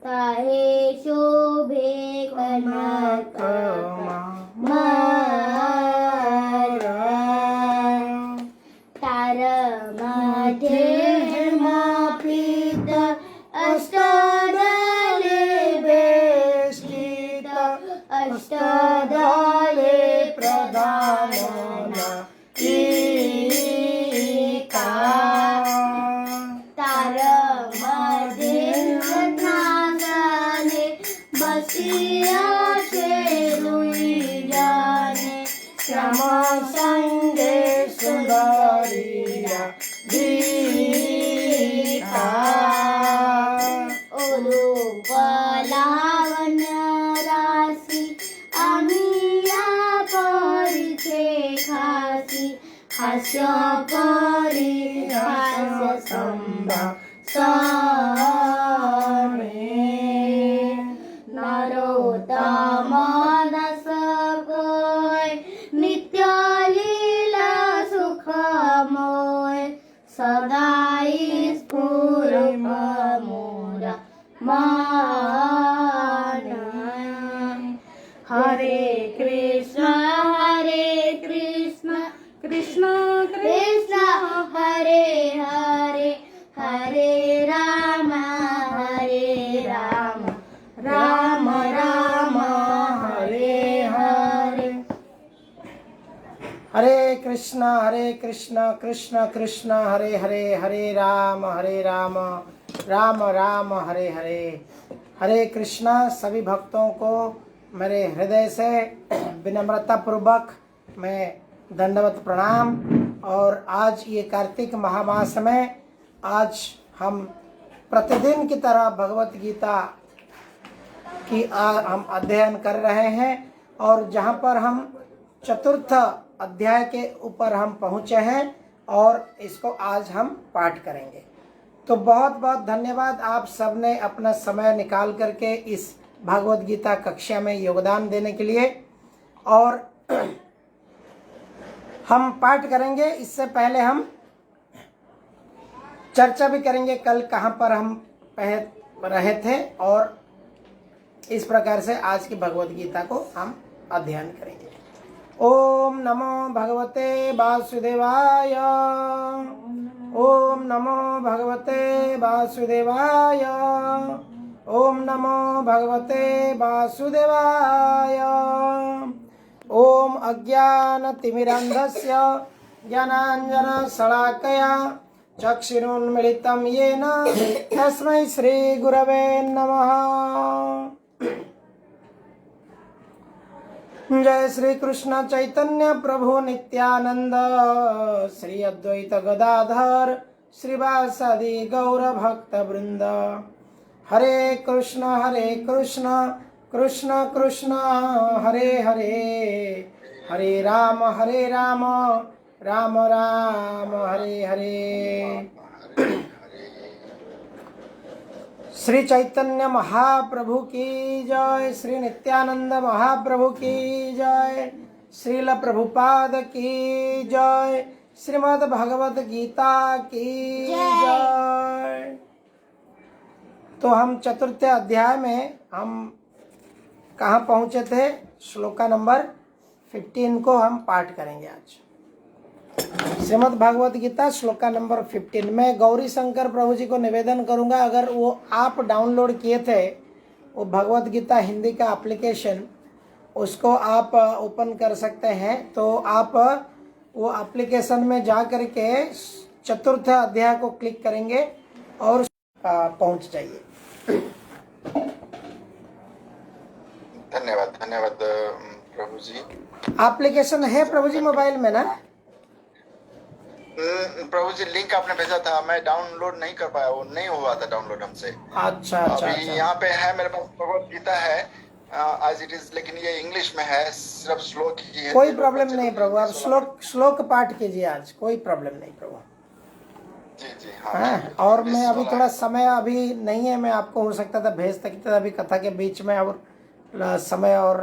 ताहे शोभे कनक मारा तार मध्ये हेमपीत अष्टदले बेष्टित अष्टदले प्रधान तार मध्ये रत्नासने बसिया शेरुई जाने श्याम संगे सुंदरिया दीता रूप लावण्य राशि आमिया परिचे खासी हास्य परिहास संभा नरोत्तम दास कोय नित्य लीला सुखमय सदाई स्फुर मोरा मान हरे कृष्ण कृष्ण कृष्ण हरे हरे हरे राम राम राम हरे हरे। हरे कृष्ण कृष्ण कृष्ण हरे हरे हरे राम राम राम हरे हरे। हरे कृष्णा। सभी भक्तों को मेरे हृदय से विनम्रता पूर्वक मैं दंडवत प्रणाम। और आज ये कार्तिक महामास में आज हम प्रतिदिन की तरह भगवत गीता की हम अध्ययन कर रहे हैं और जहाँ पर हम चतुर्थ अध्याय के ऊपर हम पहुँचे हैं और इसको आज हम पाठ करेंगे। तो बहुत बहुत धन्यवाद आप सबने अपना समय निकाल करके इस भागवत गीता कक्षा में योगदान देने के लिए। और हम पाठ करेंगे। इससे पहले हम चर्चा भी करेंगे कल कहाँ पर हम रहे थे और इस प्रकार से आज की भगवत गीता को हम अध्ययन करेंगे। ओम नमो भगवते वासुदेवाय। ओम नमो भगवते वासुदेवाय। ओम नमो भगवते वासुदेवाय। ओम अज्ञानतिमिरान्धस्य ज्ञानाञ्जनशलाकया चक्षुरुन्मीलितं येन तस्मै श्रीगुरवे नमः। जय श्री कृष्ण चैतन्य प्रभु नित्यानंद श्री अद्वैत गदाधर श्रीवासादि गौर भक्त वृंद। हरे कृष्ण कृष्ण कृष्ण हरे हरे हरे राम राम राम हरे हरे। श्री चैतन्य महाप्रभु की जय। श्री नित्यानंद महाप्रभु की जय। श्रील प्रभुपाद की जय। श्रीमद् भगवत गीता की जय। तो हम चतुर्थ अध्याय में हम कहाँ पहुँचे थे? श्लोका नंबर 15 को हम पाठ करेंगे आज। श्रीमद् भागवत गीता श्लोका नंबर 15 में गौरी शंकर प्रभु जी को निवेदन करूंगा, अगर वो आप डाउनलोड किए थे वो भगवत गीता हिंदी का एप्लीकेशन, उसको आप ओपन कर सकते हैं। तो आप वो एप्लीकेशन में जा कर के चतुर्थ अध्याय को क्लिक करेंगे और पहुंच जाइए। धन्यवाद प्रभु जी। एप्लीकेशन है प्रभु जी मोबाइल में ना? प्रभु जी लिंक आपने भेजा था, मैं डाउनलोड नहीं कर पाया, वो नहीं हुआ था डाउनलोड हमसे। अच्छा। अभी यहाँ पे है मेरे पास भगवत गीता है आज इट इज, लेकिन ये इंग्लिश में है, सिर्फ श्लोक ही है। कोई प्रॉब्लम नहीं प्रभु, आप श्लोक पाठ कीजिए आज, कोई प्रॉब्लम नहीं प्रभु। जी हाँ। और मैं अभी थोड़ा समय अभी नहीं है, मैं आपको हो सकता था भेज सकता था अभी कथा के बीच में, और समय और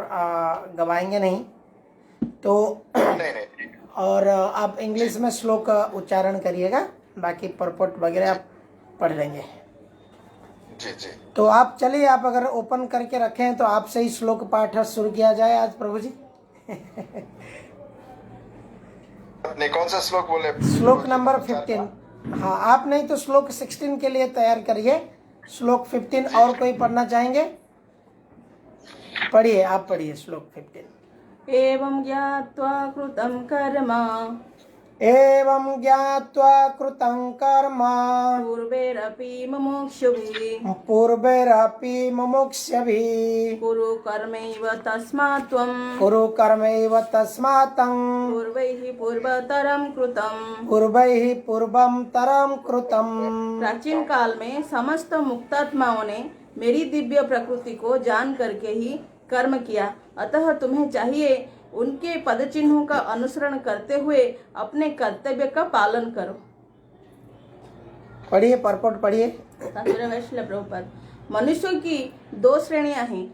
गवाएंगे नहीं तो नहीं। और आप इंग्लिश में श्लोक उच्चारण करिएगा, बाकी परपोट वगैरह आप पढ़ लेंगे। जी जी। तो आप चलिए, आप अगर ओपन करके रखें तो आपसे ही श्लोक पाठ शुरू किया जाए आज प्रभु जी। आपने कौन सा श्लोक बोले? श्लोक नंबर 4 का? 15। हाँ, आप नहीं तो श्लोक 16 के लिए तैयार करिए। श्लोक 15 जी। और कोई पढ़ना चाहेंगे? पढ़िए, आप पढ़िए श्लोक 15। एवं ज्ञात्वा कृतं कर्म एवं ज्ञात्वा कृतं कर्म पूर्वैरपि मुमुक्षुभिः पूर्वैरपि मुमुक्षुभिः कुरु कर्मैव तस्मात् त्वं कुरु कर्मैव तस्मात् तं पूर्वैः पूर्वतरं कृतम्। पूर्वैः पूर्वं तरं कृतम्। प्राचीन काल में समस्त मुक्तात्माओं ने मेरी दिव्य प्रकृति को जान करके ही कर्म किया, अतः तुम्हें चाहिए उनके पद चिन्हों का अनुसरण करते हुए अपने कर्तव्य का पालन करो। पढ़िए, परपोट पढ़िए। तात्पर्य वैष्णव प्रभुपाद। मनुष्यों की 2 श्रेणियां हैं।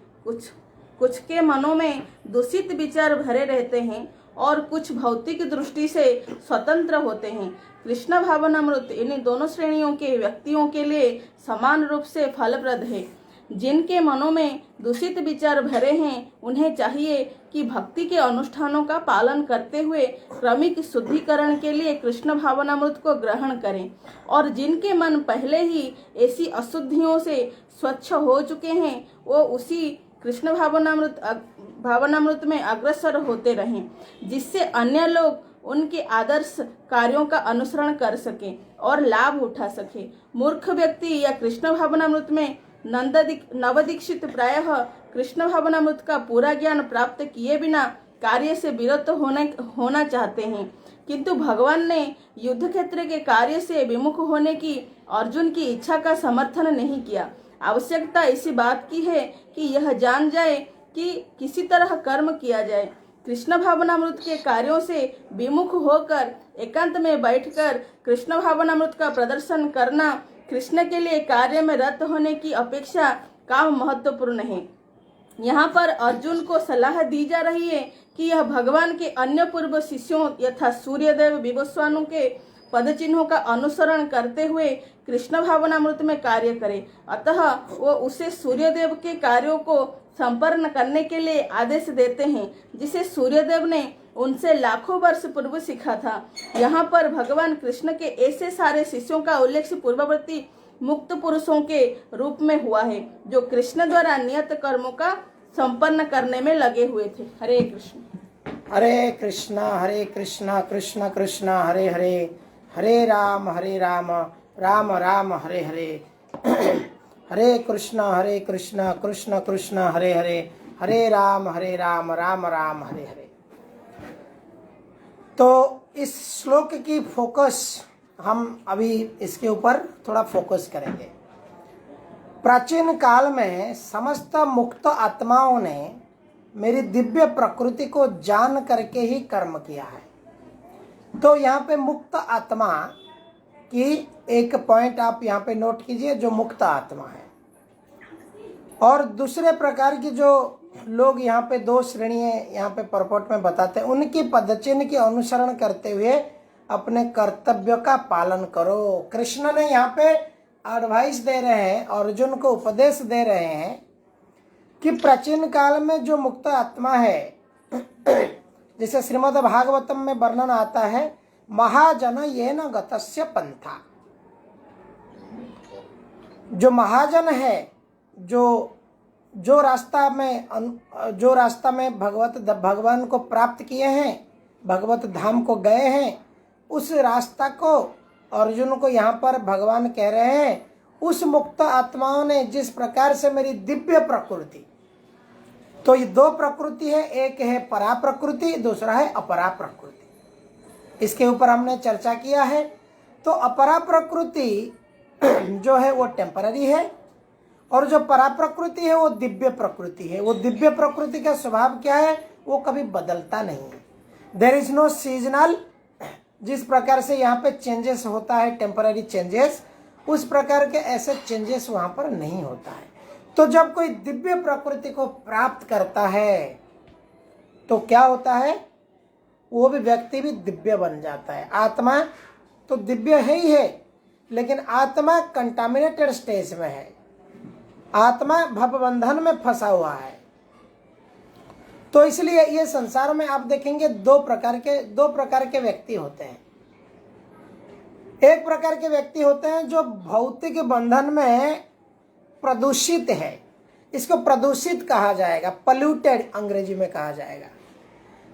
कुछ के मनों में दूषित विचार भरे रहते हैं और कुछ भौतिक दृष्टि से स्वतंत्र होते हैं। कृष्ण भावनामृत इन दोनों श्रेणियों के व्यक्तियों के लिए समान रूप से फलप्रद है। जिनके मनों में दूषित विचार भरे हैं उन्हें चाहिए कि भक्ति के अनुष्ठानों का पालन करते हुए क्रमिक शुद्धिकरण के लिए कृष्ण भावनामृत को ग्रहण करें, और जिनके मन पहले ही ऐसी अशुद्धियों से स्वच्छ हो चुके हैं वो उसी कृष्ण भावनामृत में अग्रसर होते रहें, जिससे अन्य लोग उनके आदर्श कार्यों का अनुसरण कर सके और लाभ उठा सके। मूर्ख व्यक्ति या कृष्ण भावनामृत में नवदीक्षित प्रायः कृष्ण भावनामृत का पूरा ज्ञान प्राप्त किए बिना कार्य से विरत होना चाहते हैं, किंतु भगवान ने युद्ध क्षेत्र के कार्य से विमुख होने की अर्जुन की इच्छा का समर्थन नहीं किया। आवश्यकता इसी बात की है कि यह जान जाए कि किसी तरह कर्म किया जाए। कृष्ण भावनामृत के कार्यों से विमुख होकर एकांत में बैठकर कृष्ण भावनामृत का प्रदर्शन करना कृष्ण के लिए कार्य में रत होने की अपेक्षा काम महत्वपूर्ण है। यहाँ पर अर्जुन को सलाह दी जा रही है कि यह भगवान के अन्य पूर्व शिष्यों यथा सूर्यदेव विवस्वानु के पद चिन्हों का अनुसरण करते हुए कृष्ण भावनामृत में कार्य करे। अतः वो उसे सूर्यदेव के कार्यों को संपन्न करने के लिए आदेश देते हैं, जिसे सूर्यदेव ने उनसे लाखों वर्ष पूर्व सीखा था। यहाँ पर भगवान कृष्ण के ऐसे सारे शिष्यों का उल्लेख पूर्ववर्ती मुक्त पुरुषों के रूप में हुआ है, जो कृष्ण द्वारा नियत कर्मों का संपन्न करने में लगे हुए थे। हरे कृष्ण। हरे कृष्णा कृष्ण कृष्ण हरे हरे, हरे राम राम राम हरे हरे। हरे कृष्णा कृष्ण कृष्ण हरे हरे, हरे राम राम राम हरे हरे। तो इस श्लोक की फोकस हम अभी इसके ऊपर थोड़ा फोकस करेंगे। प्राचीन काल में समस्त मुक्त आत्माओं ने मेरी दिव्य प्रकृति को जान करके ही कर्म किया है। तो यहाँ पे मुक्त आत्मा की एक पॉइंट आप यहाँ पे नोट कीजिए, जो मुक्त आत्मा है। और दूसरे प्रकार की जो लोग यहाँ पे 2 श्रेणी यहाँ पे परपोट में बताते हैं, उनकी पदचिन्ह के अनुसरण करते हुए अपने कर्तव्य का पालन करो। कृष्ण ने यहाँ पे एडवाइस दे रहे हैं, अर्जुन को उपदेश दे रहे हैं कि प्राचीन काल में जो मुक्त आत्मा है, जैसे श्रीमद् भागवतम में वर्णन आता है, महाजन ये न गतस्य पंथा। जो महाजन है, जो रास्ता में भगवान को प्राप्त किए हैं, भगवत धाम को गए हैं, उस रास्ता को अर्जुन को यहाँ पर भगवान कह रहे हैं, उस मुक्त आत्माओं ने जिस प्रकार से मेरी दिव्य प्रकृति, तो ये 2 प्रकृति है, एक है परा प्रकृति, दूसरा है अपरा प्रकृति। इसके ऊपर हमने चर्चा किया है। तो अपरा प्रकृति जो है वो टेम्पररी है, और जो परा प्रकृति है वो दिव्य प्रकृति है। वो दिव्य प्रकृति का स्वभाव क्या है? वो कभी बदलता नहीं है। There is no seasonal. जिस प्रकार से यहाँ पे चेंजेस होता है, टेम्पररी चेंजेस, उस प्रकार के ऐसे चेंजेस वहाँ पर नहीं होता है। तो जब कोई दिव्य प्रकृति को प्राप्त करता है तो क्या होता है? वो भी व्यक्ति भी दिव्य बन जाता है। आत्मा तो दिव्य है ही है, लेकिन आत्मा कंटामिनेटेड स्टेज में है। आत्मा भवबंधन में फंसा हुआ है। तो इसलिए ये संसार में आप देखेंगे दो प्रकार के व्यक्ति होते हैं। एक प्रकार के व्यक्ति होते हैं जो भौतिक बंधन में प्रदूषित है, इसको प्रदूषित कहा जाएगा, पॉल्यूटेड अंग्रेजी में कहा जाएगा।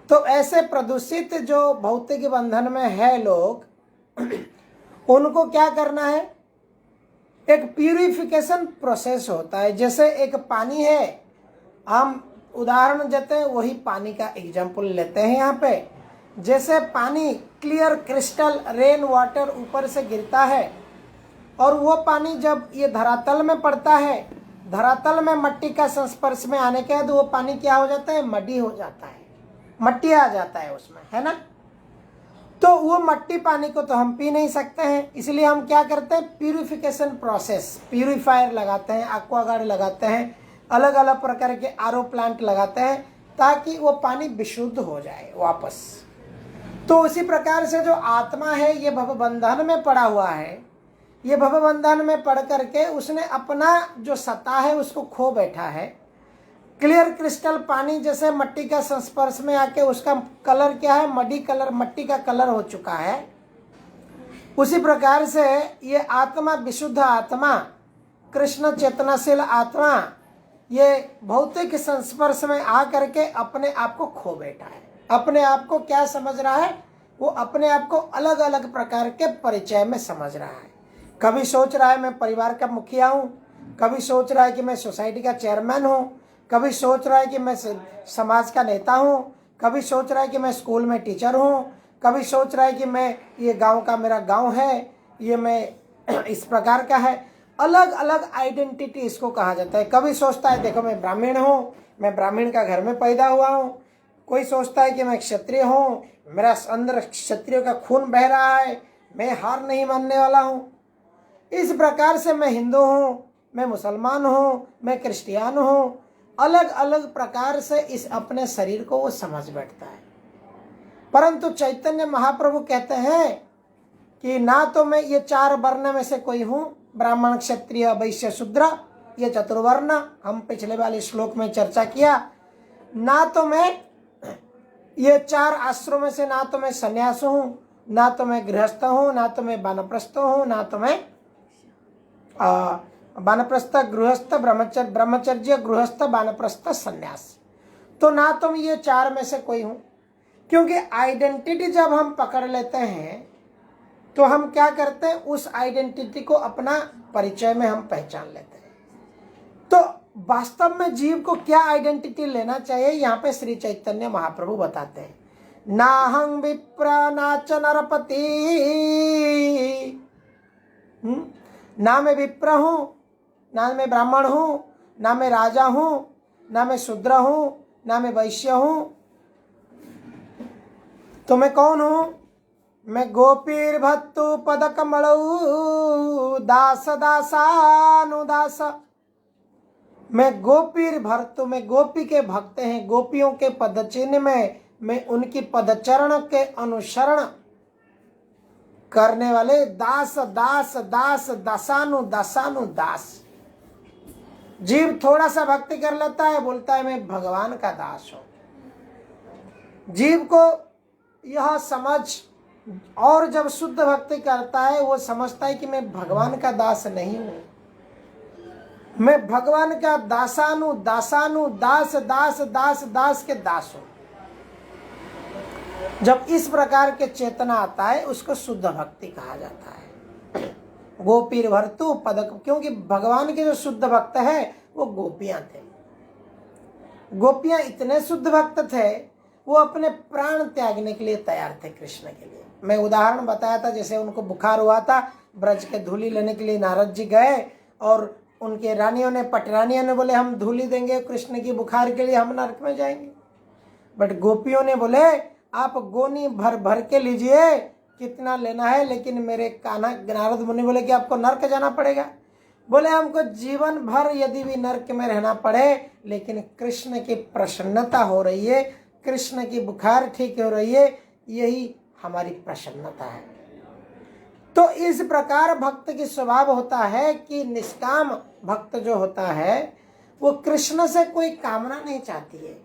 तो ऐसे प्रदूषित जो भौतिक बंधन में है लोग, उनको क्या करना है, एक प्यूरिफिकेशन प्रोसेस होता है। जैसे एक पानी है, हम उदाहरण देते हैं, वही पानी का एग्जाम्पल लेते हैं यहाँ पे। जैसे पानी क्लियर क्रिस्टल रेन वाटर ऊपर से गिरता है और वो पानी जब ये धरातल में पड़ता है, धरातल में मट्टी का संस्पर्श में आने के बाद वो पानी क्या हो जाता है, मड्डी हो जाता है, मट्टी आ जाता है उसमें, है ना। तो वो मट्टी पानी को तो हम पी नहीं सकते हैं, इसलिए हम क्या करते हैं, प्यूरिफिकेशन प्रोसेस, प्यूरिफायर लगाते हैं, एक्वागार्ड लगाते हैं, अलग अलग प्रकार के आरओ प्लांट लगाते हैं ताकि वो पानी विशुद्ध हो जाए वापस। तो उसी प्रकार से जो आत्मा है ये भवबंधन में पड़ा हुआ है, ये भवबंधन में पड़ करके उसने अपना जो सत्ता है उसको खो बैठा है। क्लियर क्रिस्टल पानी जैसे मट्टी का संस्पर्श में आके उसका कलर क्या है, मडी कलर, मट्टी का कलर हो चुका है। उसी प्रकार से ये आत्मा, विशुद्ध आत्मा, कृष्ण चेतनाशील आत्मा, ये भौतिक संस्पर्श में आ करके अपने आप को खो बैठा है। अपने आप को क्या समझ रहा है, वो अपने आप को अलग अलग प्रकार के परिचय में समझ रहा है। कभी सोच रहा है मैं परिवार का मुखिया हूँ, कभी सोच रहा है कि मैं सोसाइटी का चेयरमैन हूँ, कभी सोच रहा है कि मैं समाज का नेता हूँ, कभी सोच रहा है कि मैं स्कूल में टीचर हूँ, कभी सोच रहा है कि मैं ये गांव का मेरा गांव है, ये मैं इस प्रकार का है। अलग अलग आइडेंटिटी इसको कहा जाता है। कभी सोचता है देखो मैं ब्राह्मण हूँ, मैं ब्राह्मण का घर में पैदा हुआ हूँ। कोई सोचता है कि मैं क्षत्रिय हूँ, मेरा अंदर क्षत्रियों का खून बह रहा है, मैं हार नहीं मानने वाला हूँ। इस प्रकार से मैं हिंदू हूँ, मैं मुसलमान हूँ, मैं क्रिश्चियन हूँ। अलग अलग प्रकार से इस अपने शरीर को वो समझ बैठता है। परंतु चैतन्य महाप्रभु कहते हैं कि ना तो मैं ये चार वर्ण में से कोई हूँ, ब्राह्मण क्षत्रिय वैश्य शूद्र, ये चतुर्वर्ण हम पिछले वाले श्लोक में चर्चा किया। ना तो मैं ये चार आश्रम में से, ना तो मैं सन्यास हूँ, ना तो मैं गृहस्थ हूँ, ना तो मैं वानप्रस्थ हूँ, ना तो मैं वानप्रस्थ गृहस्थ ब्रह्मचर्य गृहस्थ वानप्रस्थ सन्यास। तो ना तो मैं ये चार में से कोई हूँ। क्योंकि आइडेंटिटी जब हम पकड़ लेते हैं तो हम क्या करते हैं, उस आइडेंटिटी को अपना परिचय में हम पहचान लेते हैं। तो वास्तव में जीव को क्या आइडेंटिटी लेना चाहिए, यहाँ पे श्री चैतन्य महाप्रभु बताते हैं। नाहं विप्र नाच नरपति, ना मैं विप्र हूँ, ना मैं ब्राह्मण हूँ, ना मैं राजा हूँ, ना मैं शूद्र हूँ, ना मैं वैश्य हूँ। तो मैं कौन हूँ? मैं गोपीर भत्तु पद कमलऊ दास दासानुदास। मैं गोपीर भर्तु, मैं गोपी के भक्त हैं, गोपियों के पद चिन्ह में मैं उनकी पदचरण के अनुसरण करने वाले दास दास दास दासानु दासानु दास। जीव थोड़ा सा भक्ति कर लेता है, बोलता है मैं भगवान का दास हूं। जीव को यह समझ, और जब शुद्ध भक्ति करता है वो समझता है कि मैं भगवान का दास नहीं हूं, मैं भगवान का दासानु दासानु दास दास दास दास के दास हूं। जब इस प्रकार के चेतना आता है उसको शुद्ध भक्ति कहा जाता है। गोपीर भर्तु पदक, क्योंकि भगवान के जो शुद्ध भक्त है वो गोपियां थे। गोपियां इतने शुद्ध भक्त थे, वो अपने प्राण त्यागने के लिए तैयार थे कृष्ण के लिए। मैं उदाहरण बताया था, जैसे उनको बुखार हुआ था, ब्रज के धूली लेने के लिए नारद जी गए और उनके रानियों ने, पटरानियों ने बोले हम धूली देंगे कृष्ण की बुखार के लिए, हम नरक में जाएंगे। बट गोपियों ने बोले आप गोनी भर भर के लीजिए, कितना लेना है, लेकिन मेरे कान्हा, नारद मुनि बोले कि आपको नरक जाना पड़ेगा। बोले हमको जीवन भर यदि भी नरक में रहना पड़े, लेकिन कृष्ण की प्रसन्नता हो रही है, कृष्ण की बुखार ठीक हो रही है, यही हमारी प्रसन्नता है। तो इस प्रकार भक्त की स्वभाव होता है कि निष्काम भक्त जो होता है वो कृष्ण से कोई कामना नहीं चाहती है।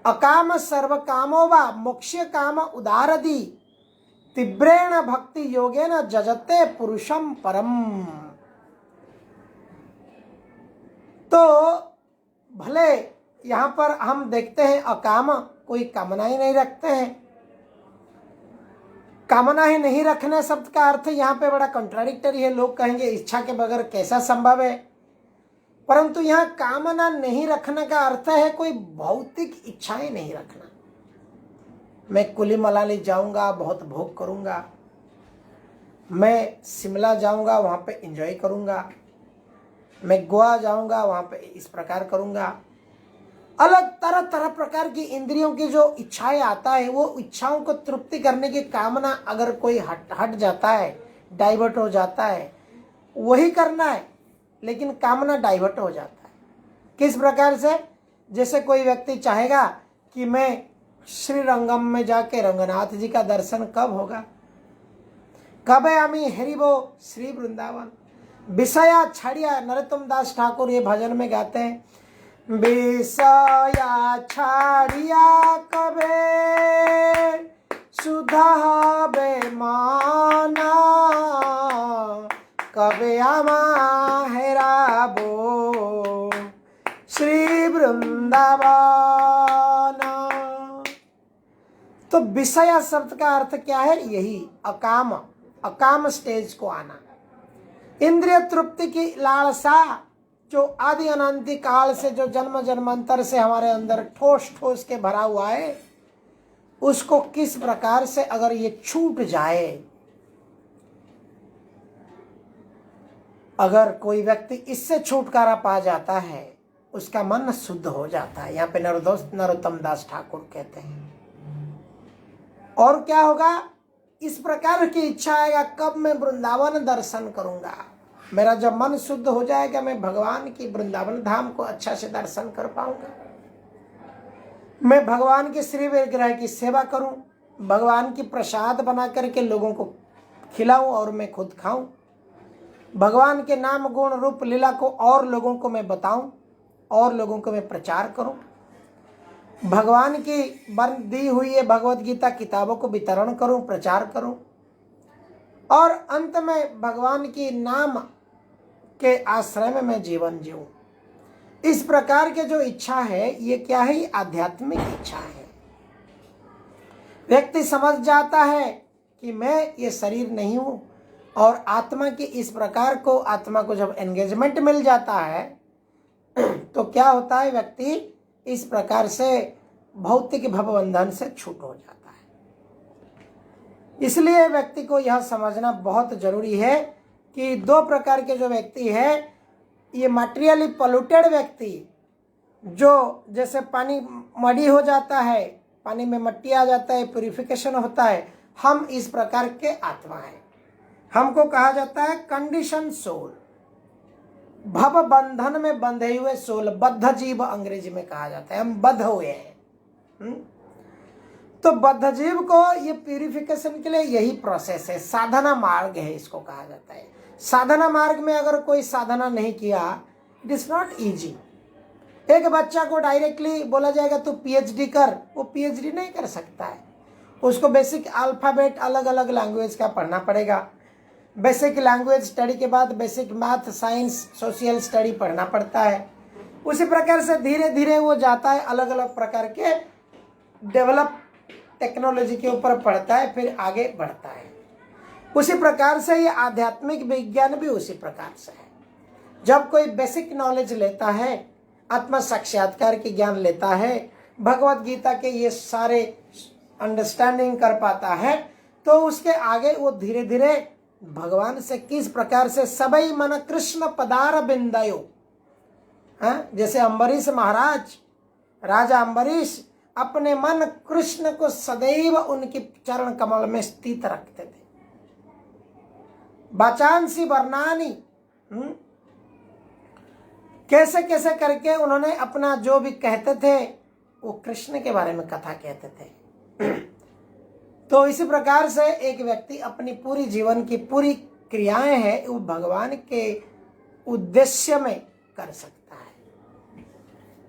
अकाम सर्व कामो वा मोक्ष काम उदारदी तीव्रेण भक्ति योगेन जजते पुरुषम परम। तो भले यहाँ पर हम देखते हैं अकाम, कोई कामना ही नहीं रखते हैं। कामना ही नहीं रखने शब्द का अर्थ यहाँ पे बड़ा कॉन्ट्राडिक्टरी है। लोग कहेंगे इच्छा के बगैर कैसा संभव है, परंतु यहाँ कामना नहीं रखने का अर्थ है कोई भौतिक इच्छाएं नहीं रखना। मैं कुली मनाली जाऊंगा, बहुत भोग करूंगा, मैं शिमला जाऊंगा, वहां पे एंजॉय करूंगा, मैं गोवा जाऊंगा, वहां पे इस प्रकार करूंगा। अलग तरह तरह प्रकार की इंद्रियों की जो इच्छाएं आता है, वो इच्छाओं को तृप्ति करने की कामना अगर कोई हट जाता है, डाइवर्ट हो जाता है, वही करना है, लेकिन कामना डाइवर्ट हो जाता है। किस प्रकार से? जैसे कोई व्यक्ति चाहेगा कि मैं श्री रंगम में जाके रंगनाथ जी का दर्शन कब होगा, कब है अमी हरिबो श्री वृंदावन। विषया छड़िया, नरोत्तम दास ठाकुर ये भजन में गाते हैं, विषया छड़िया कबे सुधा बे माना, कबे आमा हेराबो श्री वृंदावन। तो विषय शब्द का अर्थ क्या है? यही अकाम, अकाम स्टेज को आना। इंद्रिय तृप्ति की लालसा जो आदि अनंति काल से, जो जन्म जन्मांतर से हमारे अंदर ठोस ठोस के भरा हुआ है, उसको किस प्रकार से अगर ये छूट जाए, अगर कोई व्यक्ति इससे छुटकारा पा जाता है, उसका मन शुद्ध हो जाता है। यहाँ पे नरोत्तम दास ठाकुर कहते हैं। और क्या होगा? इस प्रकार की इच्छा आएगा, कब मैं वृंदावन दर्शन करूंगा। मेरा जब मन शुद्ध हो जाएगा, मैं भगवान की वृंदावन धाम को अच्छा से दर्शन कर पाऊंगा। मैं भगवान के श्री विग्रह की सेवा करूं, भगवान की प्रसाद बना करके लोगों को खिलाऊं और मैं खुद खाऊं। भगवान के नाम गुण रूप लीला को और लोगों को मैं बताऊं और लोगों को मैं प्रचार करूं। भगवान की दी हुई है भगवत गीता किताबों को वितरण करूं, प्रचार करूं, और अंत में भगवान की नाम के आश्रय में मैं जीवन जीऊं। इस प्रकार के जो इच्छा है, ये क्या है? आध्यात्मिक इच्छा है। व्यक्ति समझ जाता है कि मैं ये शरीर नहीं हूं, और आत्मा की इस प्रकार को, आत्मा को जब एंगेजमेंट मिल जाता है तो क्या होता है? व्यक्ति इस प्रकार से भौतिक भवबंधन से छूट हो जाता है। इसलिए व्यक्ति को यह समझना बहुत जरूरी है कि दो प्रकार के जो व्यक्ति है, ये मटेरियली पोल्यूटेड व्यक्ति, जो जैसे पानी मडी हो जाता है, पानी में मट्टी आ जाता है, प्यूरिफिकेशन होता है, हम इस प्रकार के आत्मा है। हमको कहा जाता है कंडीशन सोल, भव बंधन में बंधे हुए सोल, बद्ध जीव अंग्रेजी में कहा जाता है। हम बद्ध हुए हैं। तो बद्ध जीव को ये प्यूरिफिकेशन के लिए यही प्रोसेस है, साधना मार्ग है, इसको कहा जाता है। साधना मार्ग में अगर कोई साधना नहीं किया, इट इज नॉट इजी। एक बच्चा को डायरेक्टली बोला जाएगा तू पीएचडी कर, वो पीएचडी नहीं कर सकता है। उसको बेसिक अल्फाबेट अलग अलग लैंग्वेज का पढ़ना पड़ेगा। बेसिक लैंग्वेज स्टडी के बाद basic math, science, social study पढ़ना पड़ता है। उसी प्रकार से धीरे धीरे वो जाता है, अलग अलग प्रकार के डेवलप टेक्नोलॉजी के ऊपर पढ़ता है, फिर आगे बढ़ता है। उसी प्रकार से ये आध्यात्मिक विज्ञान भी उसी प्रकार से है। जब कोई बेसिक नॉलेज लेता है, आत्म साक्षात्कार के ज्ञान लेता है, भगवत गीता के ये सारे अंडरस्टैंडिंग कर पाता है, तो उसके आगे वो धीरे धीरे भगवान से किस प्रकार से सबई मन कृष्ण पदार बिंदयो, जैसे अम्बरीश महाराज, राजा अम्बरीश अपने मन कृष्ण को सदैव उनके चरण कमल में स्थित रखते थे। बाचांसी वर्णानी, कैसे कैसे करके उन्होंने अपना जो भी कहते थे वो कृष्ण के बारे में कथा कहते थे। तो इसी प्रकार से एक व्यक्ति अपनी पूरी जीवन की पूरी क्रियाएं हैं वो भगवान के उद्देश्य में कर सकता है।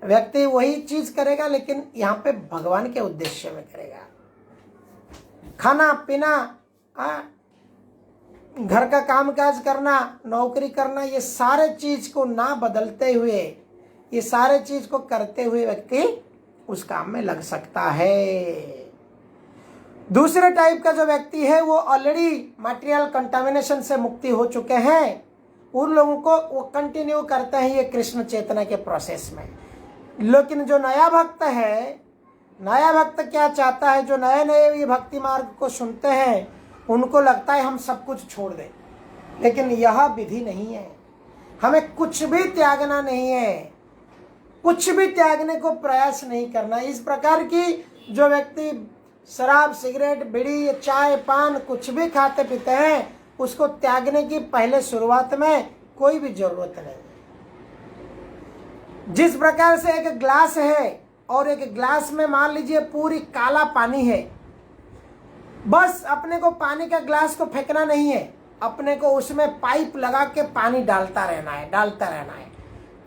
व्यक्ति वही चीज करेगा लेकिन यहाँ पे भगवान के उद्देश्य में करेगा। खाना पीना, घर का कामकाज करना, नौकरी करना, ये सारे चीज को ना बदलते हुए, ये सारे चीज को करते हुए व्यक्ति उस काम में लग सकता है। दूसरे टाइप का जो व्यक्ति है वो ऑलरेडी मटेरियल कंटामिनेशन से मुक्ति हो चुके हैं, उन लोगों को वो कंटिन्यू करते हैं ये कृष्ण चेतना के प्रोसेस में। लेकिन जो नया भक्त है, नया भक्त क्या चाहता है, जो नए नए ये भक्ति मार्ग को सुनते हैं उनको लगता है हम सब कुछ छोड़ दें, लेकिन यह विधि नहीं है। हमें कुछ भी त्यागना नहीं है, कुछ भी त्यागने को प्रयास नहीं करना। इस प्रकार की जो व्यक्ति शराब, सिगरेट, बीड़ी, चाय, पान कुछ भी खाते पीते हैं उसको त्यागने की पहले शुरुआत में कोई भी जरूरत नहीं। जिस प्रकार से एक ग्लास है और एक ग्लास में मान लीजिए पूरी काला पानी है, बस अपने को पानी का ग्लास को फेंकना नहीं है, अपने को उसमें पाइप लगा के पानी डालता रहना है, डालता रहना है।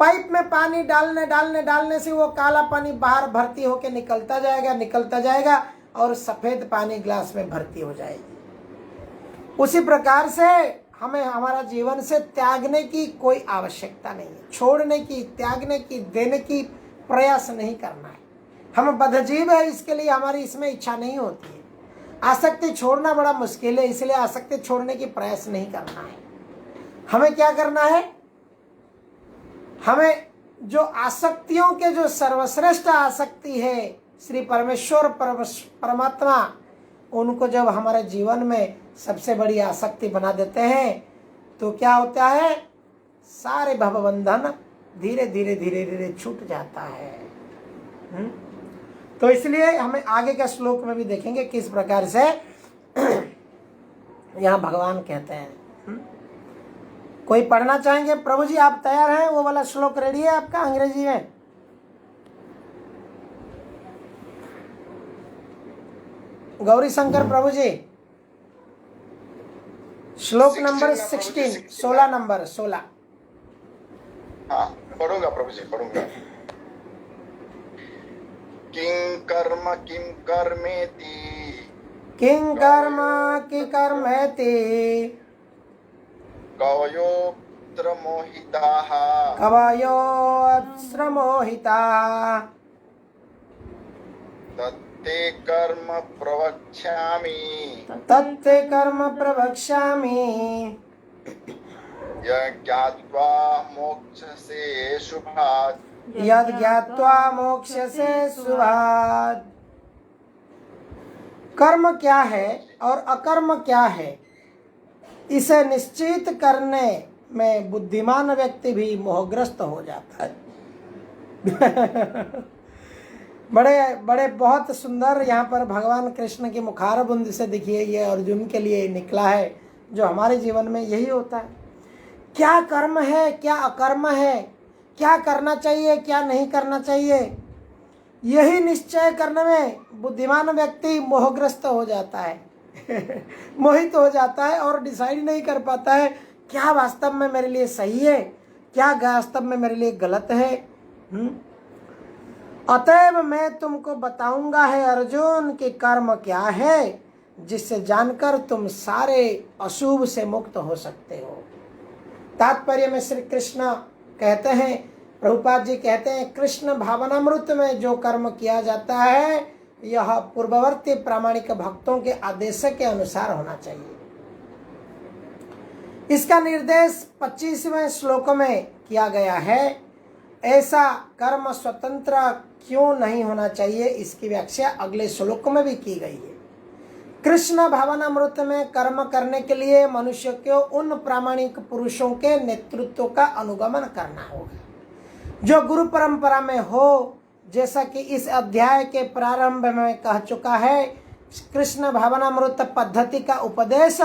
पाइप में पानी डालने से वो काला पानी बाहर भर्ती होके निकलता जाएगा और सफेद पानी ग्लास में भर्ती हो जाएगी। उसी प्रकार से हमें हमारा जीवन से त्यागने की कोई आवश्यकता नहीं है, छोड़ने की, त्यागने की, देने की प्रयास नहीं करना है। हम बद्धजीव है, इसके लिए हमारी इसमें इच्छा नहीं होती है। आसक्ति छोड़ना बड़ा मुश्किल है, इसलिए आसक्ति छोड़ने की प्रयास नहीं करना है। हमें क्या करना है, हमें जो आसक्तियों के जो सर्वश्रेष्ठ आसक्ति है श्री परमेश्वर परमात्मा, उनको जब हमारे जीवन में सबसे बड़ी आसक्ति बना देते हैं तो क्या होता है, सारे भवबंधन धीरे धीरे छूट जाता है। तो इसलिए हमें आगे का श्लोक में भी देखेंगे किस प्रकार से यहाँ भगवान कहते हैं। कोई पढ़ना चाहेंगे? प्रभु जी आप तैयार हैं? वो वाला श्लोक रेडी है आपका अंग्रेजी में? गौरी शंकर प्रभु जी, श्लोक नंबर 16, 16 नंबर 16। हाँ पढ़ूंगा प्रभु जी, पढ़ूंगा। किं कर्मेति किं कर्म कि कर्मेति कवयोऽत्र मोहिताः कवयोऽत्र मोहिताः तत्ते कर्म प्रवक्ष्यामि तत्ते कर्म प्रवक्ष्यामि यज्ञात्वा मोक्षसे शुभात् यद् ज्ञात्वा मोक्षसे शुभात्। कर्म क्या है और अकर्म क्या है, इसे निश्चित करने में बुद्धिमान व्यक्ति भी मोहग्रस्त हो जाता है। बड़े बड़े बहुत सुंदर यहाँ पर भगवान कृष्ण की मुखारबुंद से देखिए, ये अर्जुन के लिए निकला है, जो हमारे जीवन में यही होता है। क्या कर्म है, क्या अकर्म है, क्या करना चाहिए, क्या नहीं करना चाहिए, यही निश्चय करने में बुद्धिमान व्यक्ति मोहग्रस्त हो जाता है मोहित हो जाता है और डिसाइड नहीं कर पाता है क्या वास्तव में मेरे लिए सही है, क्या वास्तव में मेरे लिए गलत है। अतएव मैं तुमको बताऊंगा है अर्जुन कि कर्म क्या है, जिससे जानकर तुम सारे अशुभ से मुक्त हो सकते हो। तात्पर्य में श्री कृष्ण कहते हैं, प्रभुपाद जी कहते हैं, कृष्ण भावनामृत में जो कर्म किया जाता है यह पूर्ववर्ती प्रामाणिक भक्तों के आदेश के अनुसार होना चाहिए। इसका निर्देश 25वें श्लोक में किया गया है। ऐसा कर्म स्वतंत्र क्यों नहीं होना चाहिए, इसकी व्याख्या अगले श्लोक में भी की गई है। कृष्ण भावनामृत में कर्म करने के लिए मनुष्य को उन प्रामाणिक पुरुषों के नेतृत्व का अनुगमन करना होगा जो गुरु परंपरा में हो। जैसा कि इस अध्याय के प्रारंभ में कह चुका है, कृष्ण भावनामृत पद्धति का उपदेश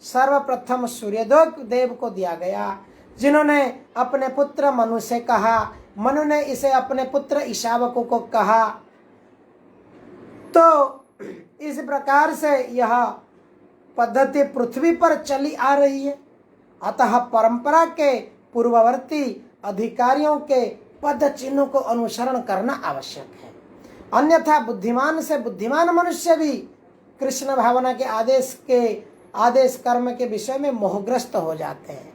सर्वप्रथम सूर्यदेव को दिया गया, जिन्होंने अपने पुत्र मनु से कहा, मनु ने इसे अपने पुत्र ईशावक को कहा। तो इस प्रकार से यह पद्धति पृथ्वी पर चली आ रही है। अतः परंपरा के पूर्ववर्ती अधिकारियों के पद चिन्हों को अनुसरण करना आवश्यक है, अन्यथा बुद्धिमान से बुद्धिमान मनुष्य भी कृष्ण भावना के आदेश कर्म के विषय में मोहग्रस्त हो जाते हैं।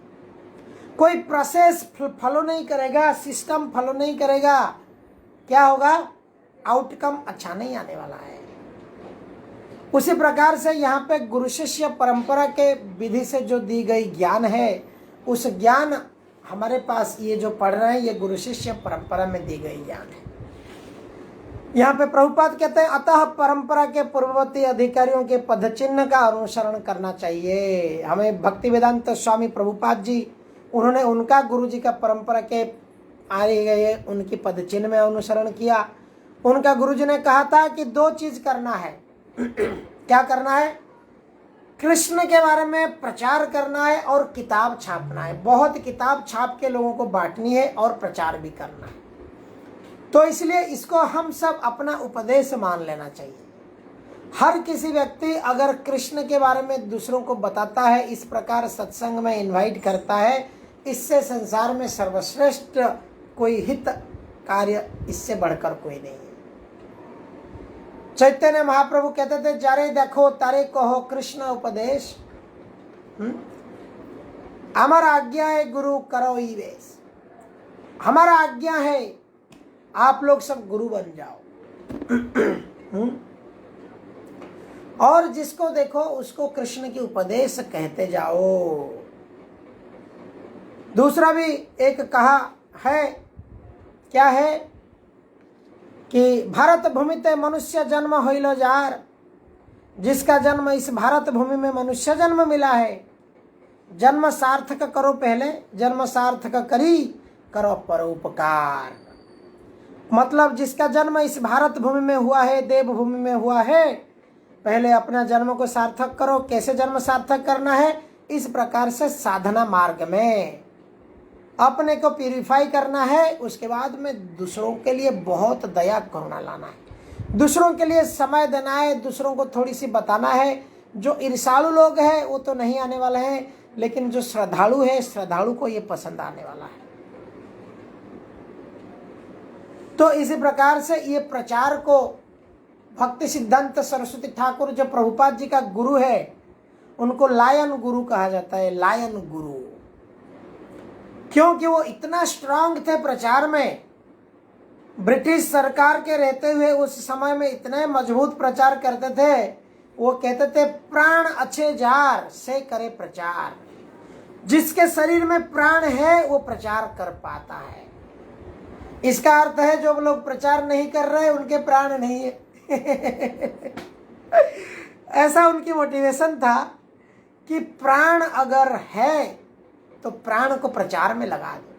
कोई प्रोसेस फॉलो नहीं करेगा, सिस्टम फॉलो नहीं करेगा, क्या होगा? आउटकम अच्छा नहीं आने वाला है। उसी प्रकार से यहाँ पे गुरु शिष्य परंपरा के विधि से जो दी गई ज्ञान है, उस ज्ञान हमारे पास ये जो पढ़ रहे हैं ये गुरु शिष्य परंपरा में दी गई ज्ञान है। यहाँ पे प्रभुपाद कहते हैं अतः परंपरा के पूर्ववर्ती अधिकारियों के पदचिन्ह का अनुसरण करना चाहिए। हमें भक्ति वेदांत स्वामी प्रभुपाद जी, उन्होंने उनका गुरु जी का परंपरा के आए गए उनकी पदचिन्ह में अनुसरण किया। उनका गुरु जी ने कहा था कि 2 चीज करना है। क्या करना है? कृष्ण के बारे में प्रचार करना है और किताब छापना है। बहुत किताब छाप के लोगों को बांटनी है और प्रचार भी करना है। तो इसलिए इसको हम सब अपना उपदेश मान लेना चाहिए। हर किसी व्यक्ति अगर कृष्ण के बारे में दूसरों को बताता है, इस प्रकार सत्संग में इनवाइट करता है, इससे संसार में सर्वश्रेष्ठ कोई हित कार्य इससे बढ़कर कोई नहीं है। चैतन्य महाप्रभु कहते थे, जारे देखो तारे कहो कृष्ण उपदेश, हमारा आज्ञा है गुरु करो ही वेश। हमारा आज्ञा है आप लोग सब गुरु बन जाओ और जिसको देखो उसको कृष्ण की उपदेश कहते जाओ। दूसरा भी एक कहा है, क्या है कि भारत भूमि ते मनुष्य जन्म होइलो जार। जिसका जन्म इस भारत भूमि में मनुष्य जन्म मिला है, जन्म सार्थक करो, पहले जन्म सार्थक करी करो परोपकार। मतलब जिसका जन्म इस भारत भूमि में हुआ है, देव भूमि में हुआ है, पहले अपना जन्म को सार्थक करो। कैसे जन्म सार्थक करना है? इस प्रकार से साधना मार्ग में अपने को प्यूरिफाई करना है। उसके बाद में दूसरों के लिए बहुत दया करुणा लाना है, दूसरों के लिए समय देना है, दूसरों को थोड़ी सी बताना है। जो ईर्ष्यालु लोग हैं वो तो नहीं आने वाले हैं, लेकिन जो श्रद्धालु है, श्रद्धालु को ये पसंद आने वाला है। तो इसी प्रकार से ये प्रचार को भक्ति सिद्धांत सरस्वती ठाकुर जो प्रभुपाद जी का गुरु है, उनको लायन गुरु कहा जाता है। लायन गुरु क्योंकि वो इतना स्ट्रांग थे प्रचार में। ब्रिटिश सरकार के रहते हुए उस समय में इतने मजबूत प्रचार करते थे। वो कहते थे प्राण अच्छे जार से करे प्रचार। जिसके शरीर में प्राण है वो प्रचार कर पाता है। इसका अर्थ है जो लोग प्रचार नहीं कर रहे उनके प्राण नहीं है ऐसा उनकी मोटिवेशन था कि प्राण अगर है तो प्राण को प्रचार में लगा दो,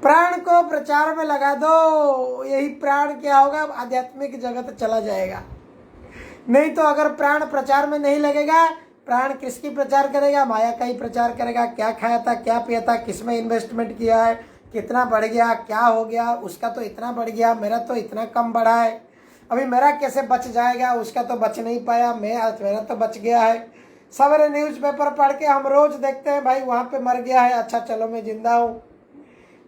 प्राण को प्रचार में लगा दो। यही प्राण क्या होगा? आध्यात्मिक जगत चला जाएगा। नहीं तो अगर प्राण प्रचार में नहीं लगेगा, प्राण किसकी प्रचार करेगा? माया का ही प्रचार करेगा। क्या खाया था, क्या पिया था, किसमें इन्वेस्टमेंट किया है, कितना बढ़ गया, क्या हो गया, उसका तो इतना बढ़ गया, मेरा तो इतना कम बढ़ा है, अभी मेरा कैसे बच जाएगा, उसका तो बच नहीं पाया, मेरा तो बच गया है। सवेरे न्यूज़पेपर पढ़ के हम रोज देखते हैं भाई वहाँ पे मर गया है, अच्छा चलो मैं जिंदा हूँ।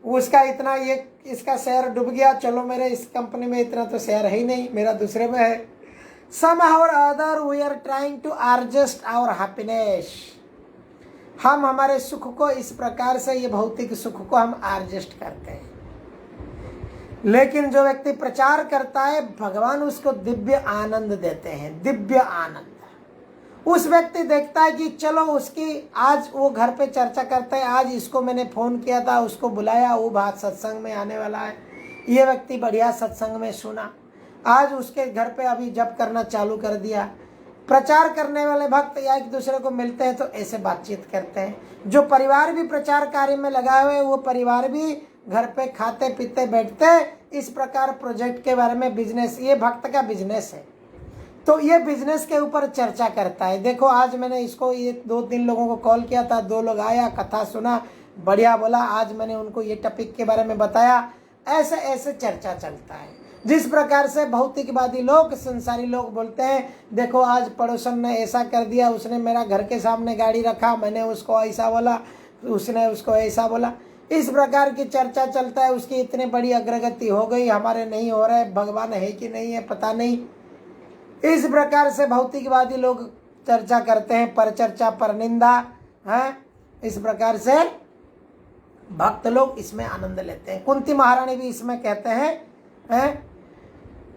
उसका इतना, ये इसका शेयर डूब गया, चलो मेरे इस कंपनी में इतना तो शेयर है ही नहीं, मेरा दूसरे में है। Somehow or other we are trying to adjust our happiness। हम हमारे सुख को इस प्रकार से, ये भौतिक सुख को हम एडजस्ट करते हैं। लेकिन जो व्यक्ति प्रचार करता है, भगवान उसको दिव्य आनंद देते हैं, दिव्य आनंद। उस व्यक्ति देखता है कि चलो उसकी आज वो घर पे चर्चा करता है, आज इसको मैंने फोन किया था, उसको बुलाया, वो बात सत्संग में आने वाला है, ये व्यक्ति बढ़िया सत्संग में सुना, आज उसके घर पे अभी जप करना चालू कर दिया। प्रचार करने वाले भक्त या एक दूसरे को मिलते हैं तो ऐसे बातचीत करते हैं। जो परिवार भी प्रचार कार्य में लगा हुए, वो परिवार भी घर पे खाते पीते बैठते इस प्रकार प्रोजेक्ट के बारे में, बिजनेस, ये भक्त का बिजनेस है, तो ये बिजनेस के ऊपर चर्चा करता है। देखो आज मैंने इसको ये 2-3 लोगों को कॉल किया था, 2 लोग आया, कथा सुना, बढ़िया बोला, आज मैंने उनको ये टॉपिक के बारे में बताया, ऐसे ऐसे चर्चा चलता है। जिस प्रकार से भौतिकवादी लोग, संसारी लोग बोलते हैं, देखो आज पड़ोसन ने ऐसा कर दिया, उसने मेरा घर के सामने गाड़ी रखा, मैंने उसको ऐसा बोला, उसने उसको ऐसा बोला, इस प्रकार की चर्चा चलता है। उसकी इतनी बड़ी अग्रगति हो गई, हमारे नहीं हो रहा है, भगवान है कि नहीं है पता नहीं। इस प्रकार से भौतिकवादी लोग चर्चा करते हैं, पर चर्चा पर निंदा है। इस प्रकार से भक्त लोग इसमें आनंद लेते हैं। कुंती महारानी भी इसमें कहते हैं,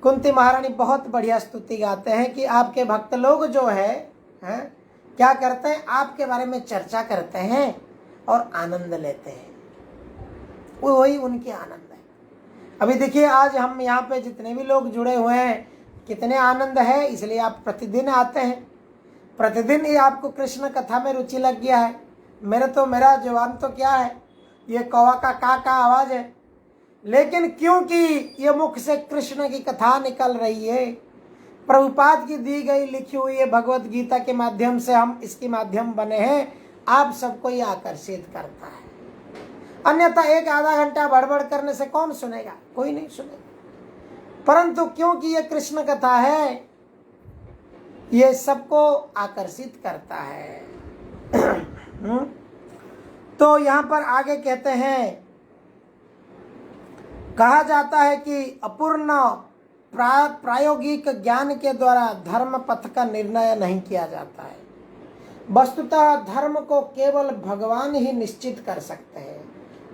कुंती महारानी बहुत बढ़िया स्तुति गाते हैं कि आपके भक्त लोग जो है क्या करते हैं, आपके बारे में चर्चा करते हैं और आनंद लेते हैं, वही उनकी आनंद है। अभी देखिए आज हम यहाँ पे जितने भी लोग जुड़े हुए हैं, कितने आनंद है, इसलिए आप प्रतिदिन आते हैं। प्रतिदिन ही आपको कृष्ण कथा में रुचि लग गया है। मेरा जवान तो क्या है, ये कौवा का आवाज़ है, लेकिन क्योंकि ये मुख से कृष्ण की कथा निकल रही है, प्रभुपाद की दी गई लिखी हुई है भगवत गीता के माध्यम से हम इसके माध्यम बने हैं, आप सबको ये आकर्षित करता है। अन्यथा एक आधा घंटा बड़बड़ करने से कौन सुनेगा, कोई नहीं सुनेगा। परंतु क्योंकि ये कृष्ण कथा है, ये सबको आकर्षित करता है। तो यहाँ पर आगे कहते हैं, कहा जाता है कि अपूर्ण प्रायोगिक ज्ञान के द्वारा धर्म पथ का निर्णय नहीं किया जाता है। वस्तुतः धर्म को केवल भगवान ही निश्चित कर सकते हैं।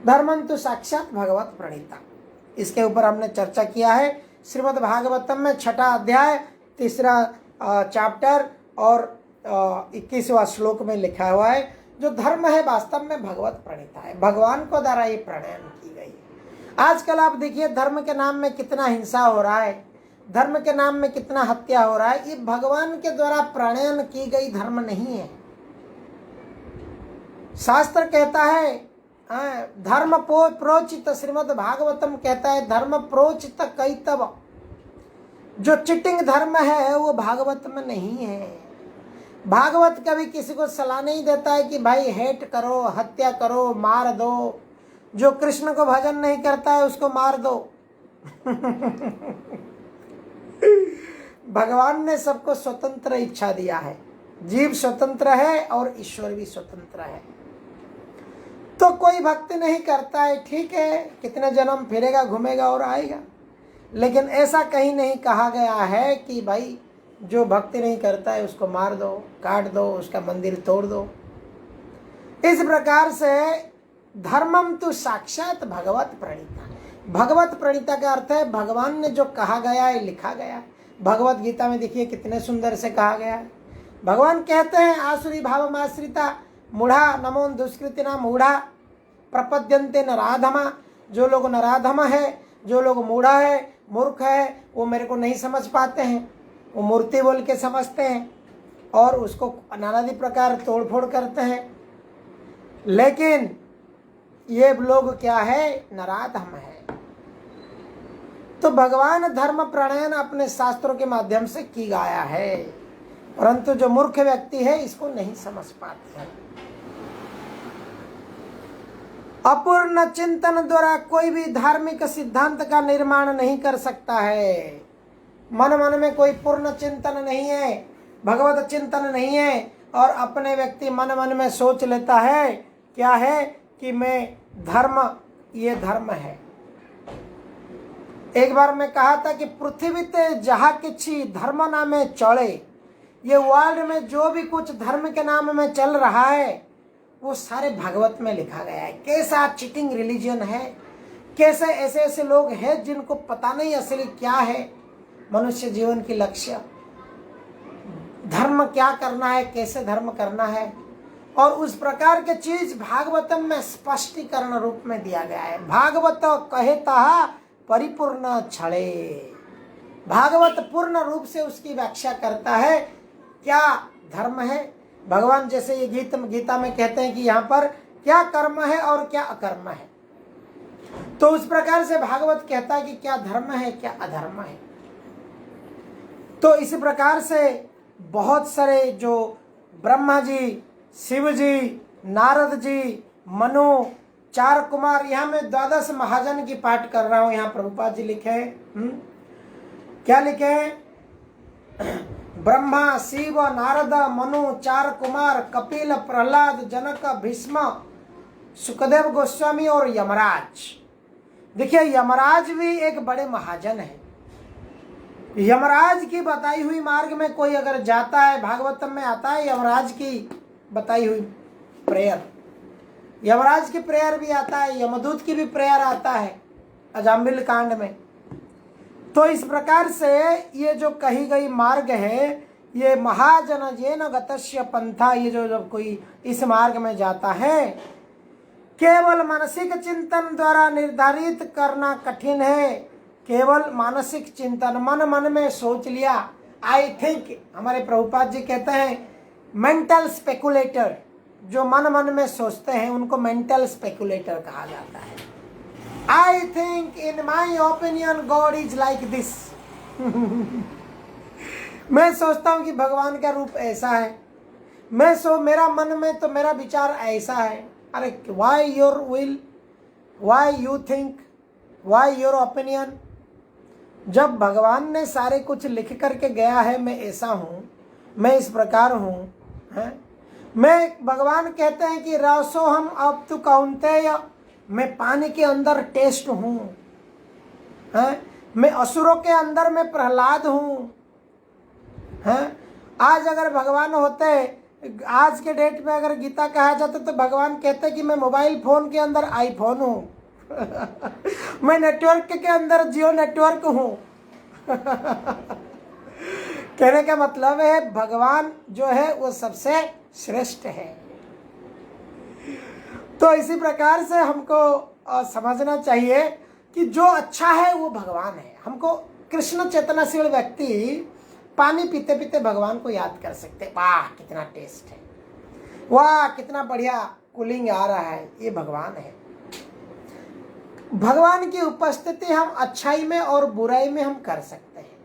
धर्मं तो साक्षात भगवत प्रणीता, इसके ऊपर हमने चर्चा किया है। श्रीमद् भागवतम में 6ठा अध्याय 3रा चैप्टर और 21वां श्लोक में लिखा हुआ है, जो धर्म है वास्तव में भगवत प्रणीता है, भगवान को द्वारा ये प्रणयन की गई है। आजकल आप देखिए धर्म के नाम में कितना हिंसा हो रहा है, धर्म के नाम में कितना हत्या हो रहा है, ये भगवान के द्वारा प्रणयन की गई धर्म नहीं है। शास्त्र कहता है धर्म प्रोचित, श्रीमद् भागवतम कहता है धर्म प्रोचित कैतव, जो चिटिंग धर्म है वो भागवत में नहीं है। भागवत कभी किसी को सलाह नहीं देता है कि भाई हेट करो, हत्या करो, मार दो। जो कृष्ण को भजन नहीं करता है उसको मार दो। भगवान ने सबको स्वतंत्र इच्छा दिया है, जीव स्वतंत्र है और ईश्वर भी स्वतंत्र है। तो कोई भक्ति नहीं करता है, ठीक है, कितने जन्म फिरेगा, घूमेगा और आएगा, लेकिन ऐसा कहीं नहीं कहा गया है कि भाई जो भक्ति नहीं करता है उसको मार दो, काट दो, उसका मंदिर तोड़ दो। इस प्रकार से धर्मम तो साक्षात भगवत प्रणीता। भगवत प्रणीता का अर्थ है भगवान ने जो कहा गया है, लिखा गया है। भगवत गीता में देखिए कितने सुंदर से कहा गया है। भगवान कहते हैं आसुरी भावमाश्रिता मूढ़ा नमो दुष्कृतिना मूढ़ा प्रपद्यन्ते नराधमा। जो लोग नराधमा है, जो लोग मूढ़ा है, मूर्ख है, वो मेरे को नहीं समझ पाते हैं, वो मूर्ति बोल के समझते हैं और उसको नानादी प्रकार तोड़फोड़ करते हैं। लेकिन ये लोग क्या है, नराधम है। तो भगवान धर्म प्रणयन अपने शास्त्रों के माध्यम से की गया है, परंतु जो मूर्ख व्यक्ति है इसको नहीं समझ पाते हैं। अपूर्ण चिंतन द्वारा कोई भी धार्मिक सिद्धांत का निर्माण नहीं कर सकता है। मन मन में कोई पूर्ण चिंतन नहीं है, भगवत चिंतन नहीं है, और अपने व्यक्ति मन मन में सोच लेता है क्या है कि मैं धर्म, ये धर्म है। एक बार मैं कहा था कि पृथ्वी ते जहाँ किसी धर्म नामे चले, ये वर्ल्ड में जो भी कुछ धर्म के नाम में चल रहा है वो सारे भागवत में लिखा गया है। कैसा चीटिंग रिलीजन है, कैसे ऐसे ऐसे लोग हैं जिनको पता नहीं असली क्या है मनुष्य जीवन की लक्ष्य, धर्म क्या करना है, कैसे धर्म करना है, और उस प्रकार के चीज भागवतम में स्पष्टीकरण रूप में दिया गया है। भागवत कहता परिपूर्ण छड़े, भागवत पूर्ण रूप से उसकी व्याख्या करता है क्या धर्म है। भगवान जैसे ये गीता में कहते हैं कि यहाँ पर क्या कर्म है और क्या अकर्म है, तो उस प्रकार से भागवत कहता है कि क्या धर्म है, क्या अधर्म है। तो इस प्रकार से बहुत सारे जो ब्रह्मा जी, शिव जी, नारद जी, मनु, 4 कुमार, यहाँ मैं 12 महाजन की पाठ कर रहा हूँ, यहाँ प्रभुपाद जी लिखे हैं। क्या लिखे? ब्रह्मा, शिव, नारद, मनु, चार कुमार, कपिल, प्रहलाद, जनक, भीष्म, सुखदेव गोस्वामी और यमराज। देखिए यमराज भी एक बड़े महाजन है। यमराज की बताई हुई मार्ग में कोई अगर जाता है, भागवतम में आता है यमराज की बताई हुई प्रेयर, यमराज की प्रेयर भी आता है, यमदूत की भी प्रेयर आता है अजामिल कांड में। तो इस प्रकार से ये जो कही गई मार्ग है, ये महाजन जेन गतस्य पंथा, ये जो जब कोई इस मार्ग में जाता है, केवल मानसिक चिंतन द्वारा निर्धारित करना कठिन है। केवल मानसिक चिंतन, मन में सोच लिया, आई थिंक, हमारे प्रभुपाद जी कहते हैं मेंटल स्पेकुलेटर, जो मन में सोचते हैं उनको मेंटल स्पेकुलेटर कहा जाता है। I think in my opinion God is like this. मैं सोचता हूं कि भगवान का रूप ऐसा है, मेरा मन में तो मेरा विचार ऐसा है। अरे why your will, why you think, why your opinion? जब भगवान ने सारे कुछ लिख करके गया है, मैं ऐसा हूँ, मैं इस प्रकार हूँ, है? मैं, भगवान कहते हैं कि रसो हम अब तु कौन्तेय, मैं पानी के अंदर टेस्ट हूँ, मैं असुरों के अंदर मैं प्रहलाद हूँ, आज अगर भगवान होते, आज के डेट में अगर गीता कहा जाता तो भगवान कहते कि मैं मोबाइल फोन के अंदर आईफोन हूँ। मैं नेटवर्क के अंदर जियो नेटवर्क हूँ। कहने का मतलब है भगवान जो है वो सबसे श्रेष्ठ है। तो इसी प्रकार से हमको समझना चाहिए कि जो अच्छा है वो भगवान है। हमको कृष्ण चेतनाशील व्यक्ति पानी पीते पीते भगवान को याद कर सकते, वाह कितना टेस्ट है, वाह कितना बढ़िया कूलिंग आ रहा है, ये भगवान है। भगवान की उपस्थिति हम अच्छाई में और बुराई में हम कर सकते हैं,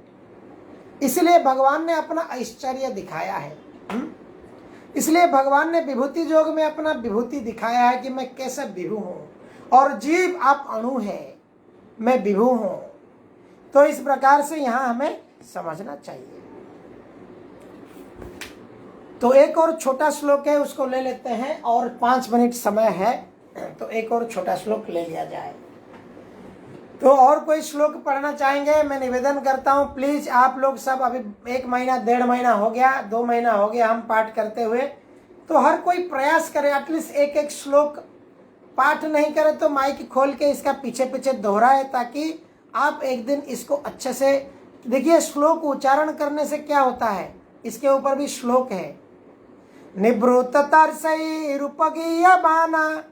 इसलिए भगवान ने अपना ऐश्वर्य दिखाया है। इसलिए भगवान ने विभूति योग में अपना विभूति दिखाया है कि मैं कैसा विभू हूँ, और जीव आप अणु है, मैं विभू हूँ। तो इस प्रकार से यहाँ हमें समझना चाहिए। तो एक और छोटा श्लोक है, उसको ले लेते हैं, और 5 मिनट समय है, तो एक और छोटा श्लोक ले लिया जाए। तो और कोई श्लोक पढ़ना चाहेंगे? मैं निवेदन करता हूँ प्लीज आप लोग सब, अभी 1 महीना 1.5 महीना हो गया, 2 महीना हो गया हम पाठ करते हुए, तो हर कोई प्रयास करे एटलीस्ट एक श्लोक पाठ नहीं करे तो माइक खोल के इसका पीछे पीछे दोहराए, ताकि आप एक दिन इसको अच्छे से देखिए। श्लोक उच्चारण करने से क्या होता है, इसके ऊपर भी श्लोक है, निवृत्त तरसई रूपगीय बाना,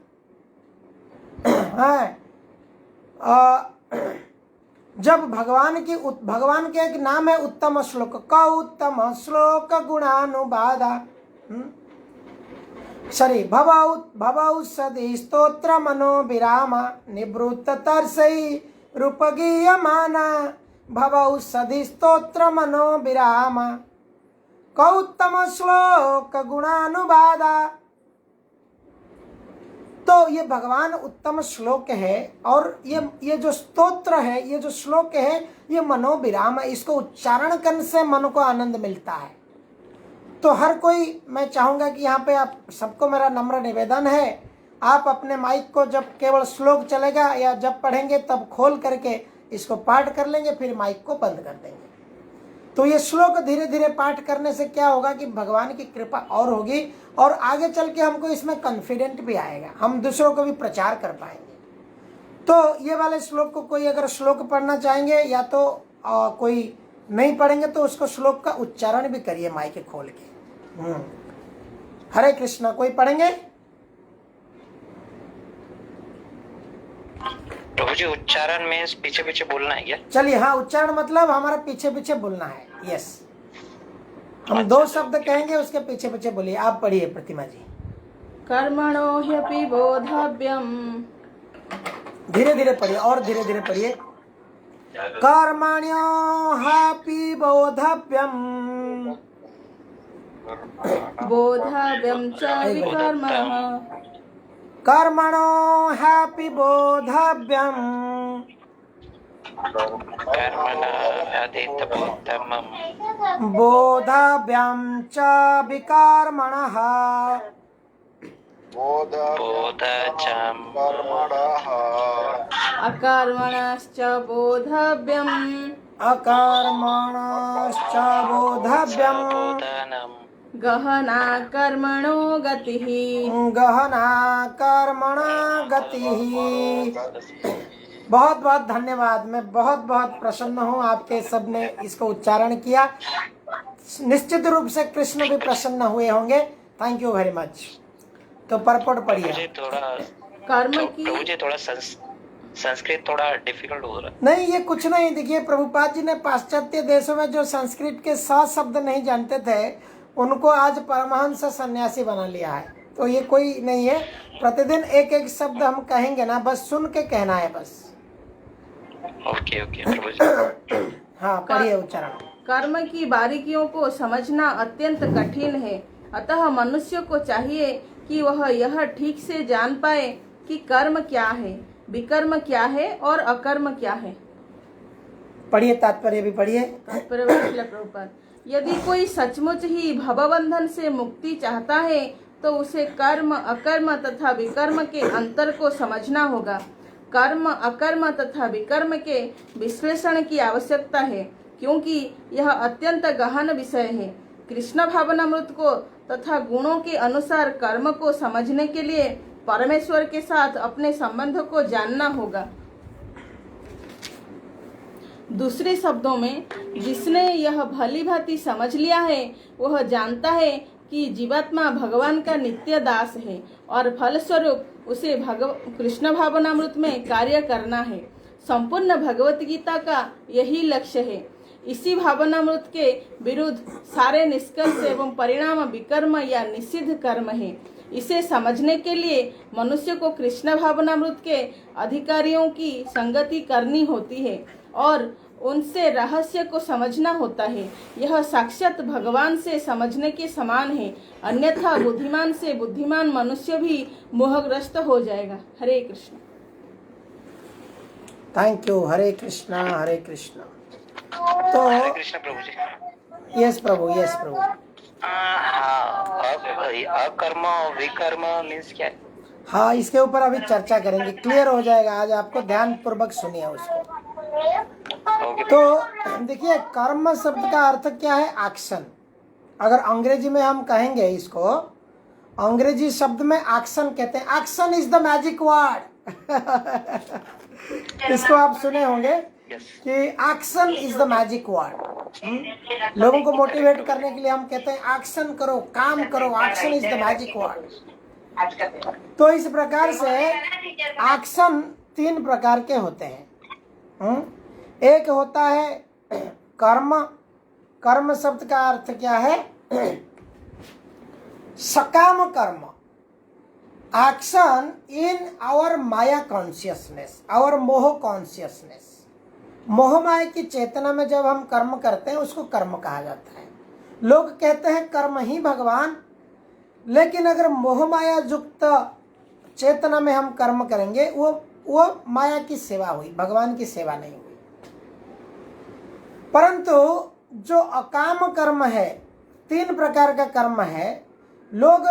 जब भगवान के एक नाम है उत्तम श्लोक, क उत्तम श्लोक गुणानुबाधा, सरी भवौ सदी स्तोत्र मनो विरामा, निवृत्त तरसई रूपगीयमाना, भवौ सदी स्तोत्र मनो विरामा, क उत्तम श्लोक गुणानुबाधा। तो ये भगवान उत्तम श्लोक है, और ये जो स्तोत्र है, ये जो श्लोक है, ये मनोविराम है, इसको उच्चारण करने से मन को आनंद मिलता है। तो हर कोई, मैं चाहूंगा कि यहाँ पे आप सबको मेरा नम्र निवेदन है, आप अपने माइक को जब केवल श्लोक चलेगा या जब पढ़ेंगे तब खोल करके इसको पाठ कर लेंगे, फिर माइक को बंद कर देंगे। तो ये श्लोक धीरे धीरे पाठ करने से क्या होगा कि भगवान की कृपा और होगी, और आगे चल के हमको इसमें कॉन्फिडेंट भी आएगा, हम दूसरों को भी प्रचार कर पाएंगे। तो ये वाले श्लोक को कोई अगर श्लोक पढ़ना चाहेंगे, या तो कोई नहीं पढ़ेंगे तो उसको श्लोक का उच्चारण भी करिए माइक खोल के। हरे कृष्णा, कोई पढ़ेंगे? प्रभु जी उच्चारण में पीछे पीछे बोलना है क्या? चलिए, हाँ, उच्चारण मतलब हमारा पीछे पीछे बोलना है। यस, हम 2 शब्द कहेंगे, उसके पीछे पीछे बोलिए। आप पढ़िए प्रतिमा जी। कर्मणो ह्यपि बोधव्यम, धीरे धीरे पढ़िए, और धीरे धीरे पढ़िए। कर्मण्यो ह्यपि बोधव्यम, बोधव्यम च विकर्मणः, कर्मणो ह्यपि बोधव्यम, कर्मणः अतीतबोधमम् बोधाभ्यां च विकर्मणः बोधचं कर्मणः अकर्मणश्च बोधव्यम् अकर्मणश्च बोधव्यम् बोधनम् गहना कर्मणो गतिः। गहना कर्मण गतिः। बहुत बहुत धन्यवाद। मैं बहुत बहुत प्रसन्न हूँ आपके सबने इसको उच्चारण किया। निश्चित रूप से कृष्ण भी प्रसन्न हुए होंगे। Thank you very much. तो परपट पढ़िए। मुझे थोड़ा कर्म की मुझे थोड़ा संस्कृत थोड़ा डिफिकल्ट हो रहा है। नहीं, ये कुछ नहीं। देखिए, प्रभुपाद जी ने पाश्चात्य देशों में जो संस्कृत के 100 शब्द नहीं जानते थे, उनको आज परमहंस सन्यासी बना लिया है। तो ये कोई नहीं है। प्रतिदिन एक एक शब्द हम कहेंगे ना, बस सुन के कहना है बस। ओके ओके प्रभु जी। हाँ, पढ़िए उच्चारण। कर्म की बारीकियों को समझना अत्यंत कठिन है। अतः मनुष्य को चाहिए कि वह यह ठीक से जान पाए कि कर्म क्या है, विकर्म क्या है और अकर्म क्या है। पढ़िए, तात्पर्य भी पढ़िए। प्रभुपाद, यदि कोई सचमुच ही भवबंधन से मुक्ति चाहता है तो उसे कर्म, अकर्म तथा विकर्म के अंतर को समझना होगा। कर्म, अकर्म तथा विकर्म के विश्लेषण की आवश्यकता है, क्योंकि यह अत्यंत गहन विषय है। कृष्ण भावनामृत को तथा गुणों के अनुसार कर्म को समझने के लिए परमेश्वर के साथ अपने संबंध को जानना होगा। दूसरे शब्दों में, जिसने यह भली भांति समझ लिया है वह जानता है कि जीवात्मा भगवान का नित्य दास है और फलस्वरूप उसे कृष्ण भावनामृत में कार्य करना है। संपूर्ण भगवत गीता का यही लक्ष्य है। इसी भावनामृत के विरुद्ध सारे निष्कर्ष एवं परिणाम विकर्म या निषिद्ध कर्म है। इसे समझने के लिए मनुष्य को कृष्ण भावनामृत के अधिकारियों की संगति करनी होती है और उनसे रहस्य को समझना होता है। यह साक्षात भगवान से समझने के समान है, अन्यथा बुद्धिमान से बुद्धिमान मनुष्य भी मोहग्रस्त हो जाएगा। हरे कृष्ण। Thank you. हरे कृष्णा हरे कृष्णा। तो हरे कृष्ण प्रभु जी। Yes Prabhu, yes Prabhu. अकर्म विकर्म मीन्स क्या है? हाँ, इसके ऊपर अभी चर्चा करेंगे, क्लियर हो जाएगा आज आपको। ध्यान पूर्वक सुनिए उसको। तो देखिए, कर्म शब्द का अर्थ क्या है? एक्शन। अगर अंग्रेजी में हम कहेंगे इसको, अंग्रेजी शब्द में एक्शन कहते हैं। Action is the magic word. इसको आप सुने होंगे कि action is the magic word. लोगों को मोटिवेट करने के लिए हम कहते हैं एक्शन करो, काम करो, action is the magic word. तो इस प्रकार से एक्शन 3 प्रकार के होते हैं। एक होता है कर्म। कर्म शब्द का अर्थ क्या है? सकाम कर्म। Action in our maya consciousness, our moh consciousness. मोह माया की चेतना में जब हम कर्म करते हैं उसको कर्म कहा जाता है। लोग कहते हैं कर्म ही भगवान, लेकिन अगर मोह माया युक्त चेतना में हम कर्म करेंगे वो माया की सेवा हुई, भगवान की सेवा नहीं हुई। परंतु जो अकाम कर्म है, 3 प्रकार का कर्म है। लोग,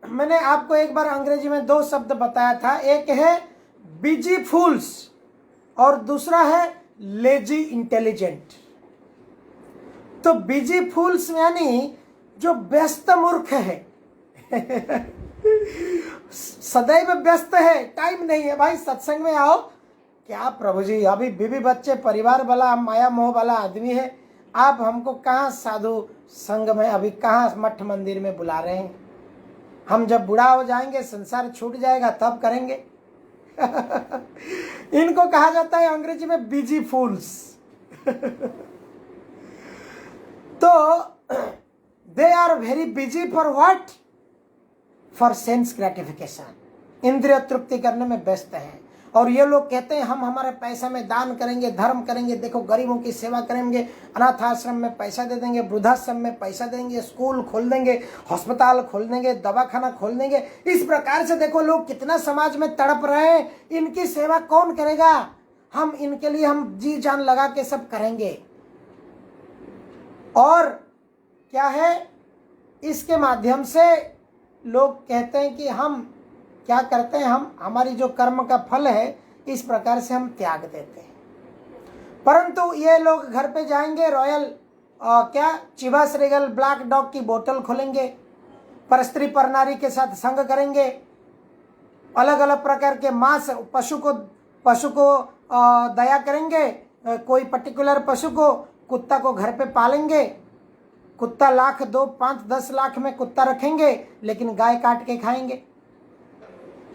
मैंने आपको एक बार अंग्रेजी में 2 शब्द बताया था। एक है बिजी फूल्स और दूसरा है लेजी इंटेलिजेंट। तो बिजी फूल्स यानी जो व्यस्त मूर्ख है, सदैव व्यस्त है, टाइम नहीं है। भाई सत्संग में आओ। क्या प्रभु जी, अभी बीवी बच्चे परिवार वाला माया मोह वाला आदमी है, आप हमको कहाँ साधु संग में, अभी कहाँ मठ मंदिर में बुला रहे हैं? हम जब बूढ़ा हो जाएंगे, संसार छूट जाएगा, तब करेंगे। इनको कहा जाता है अंग्रेजी में बिजी फूल्स। तो they are very busy for what? For sense gratification. इंद्रिय तृप्ति करने में व्यस्त हैं। और ये लोग कहते हैं हम हमारे पैसे में दान करेंगे, धर्म करेंगे, देखो गरीबों की सेवा करेंगे, अनाथ आश्रम में पैसा दे देंगे, वृद्धाश्रम में पैसा देंगे, स्कूल खोल देंगे, अस्पताल खोल देंगे, दवाखाना खोल देंगे। इस प्रकार से देखो लोग कितना समाज में तड़प रहे हैं। इनकी सेवा कौन करेगा? हम इनके लिए हम जी जान लगा के सब करेंगे। और क्या है, इसके माध्यम से लोग कहते हैं कि हम क्या करते हैं, हम हमारी जो कर्म का फल है इस प्रकार से हम त्याग देते हैं। परंतु ये लोग घर पे जाएंगे, रॉयल क्या चिवास रेगल ब्लैक डॉग की बोतल खोलेंगे, परस्त्री परनारी के साथ संग करेंगे, अलग अलग प्रकार के मांस, पशु को दया करेंगे, कोई पर्टिकुलर पशु को, कुत्ता को घर पे पालेंगे, कुत्ता 1,00,000 2 5 10 लाख में कुत्ता रखेंगे, लेकिन गाय काट के खाएंगे।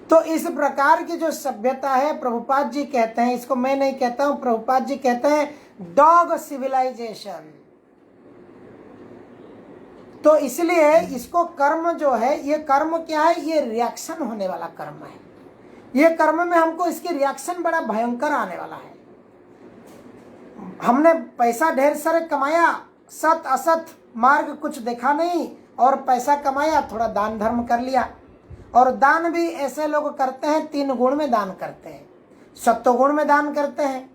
तो इस प्रकार की जो सभ्यता है, प्रभुपाद जी कहते हैं, इसको मैं नहीं कहता हूं, प्रभुपाद जी कहते हैं डॉग सिविलाइजेशन। तो इसलिए इसको कर्म जो है, ये कर्म क्या है, ये रिएक्शन होने वाला कर्म है। ये कर्म में हमको इसकी रिएक्शन बड़ा भयंकर आने वाला है। हमने पैसा ढेर सारे कमाया, सत असत मार्ग कुछ देखा नहीं, और पैसा कमाया, थोड़ा दान धर्म कर लिया। और दान भी ऐसे लोग करते हैं, 3 गुण में दान करते हैं, सत्वगुण में दान करते हैं।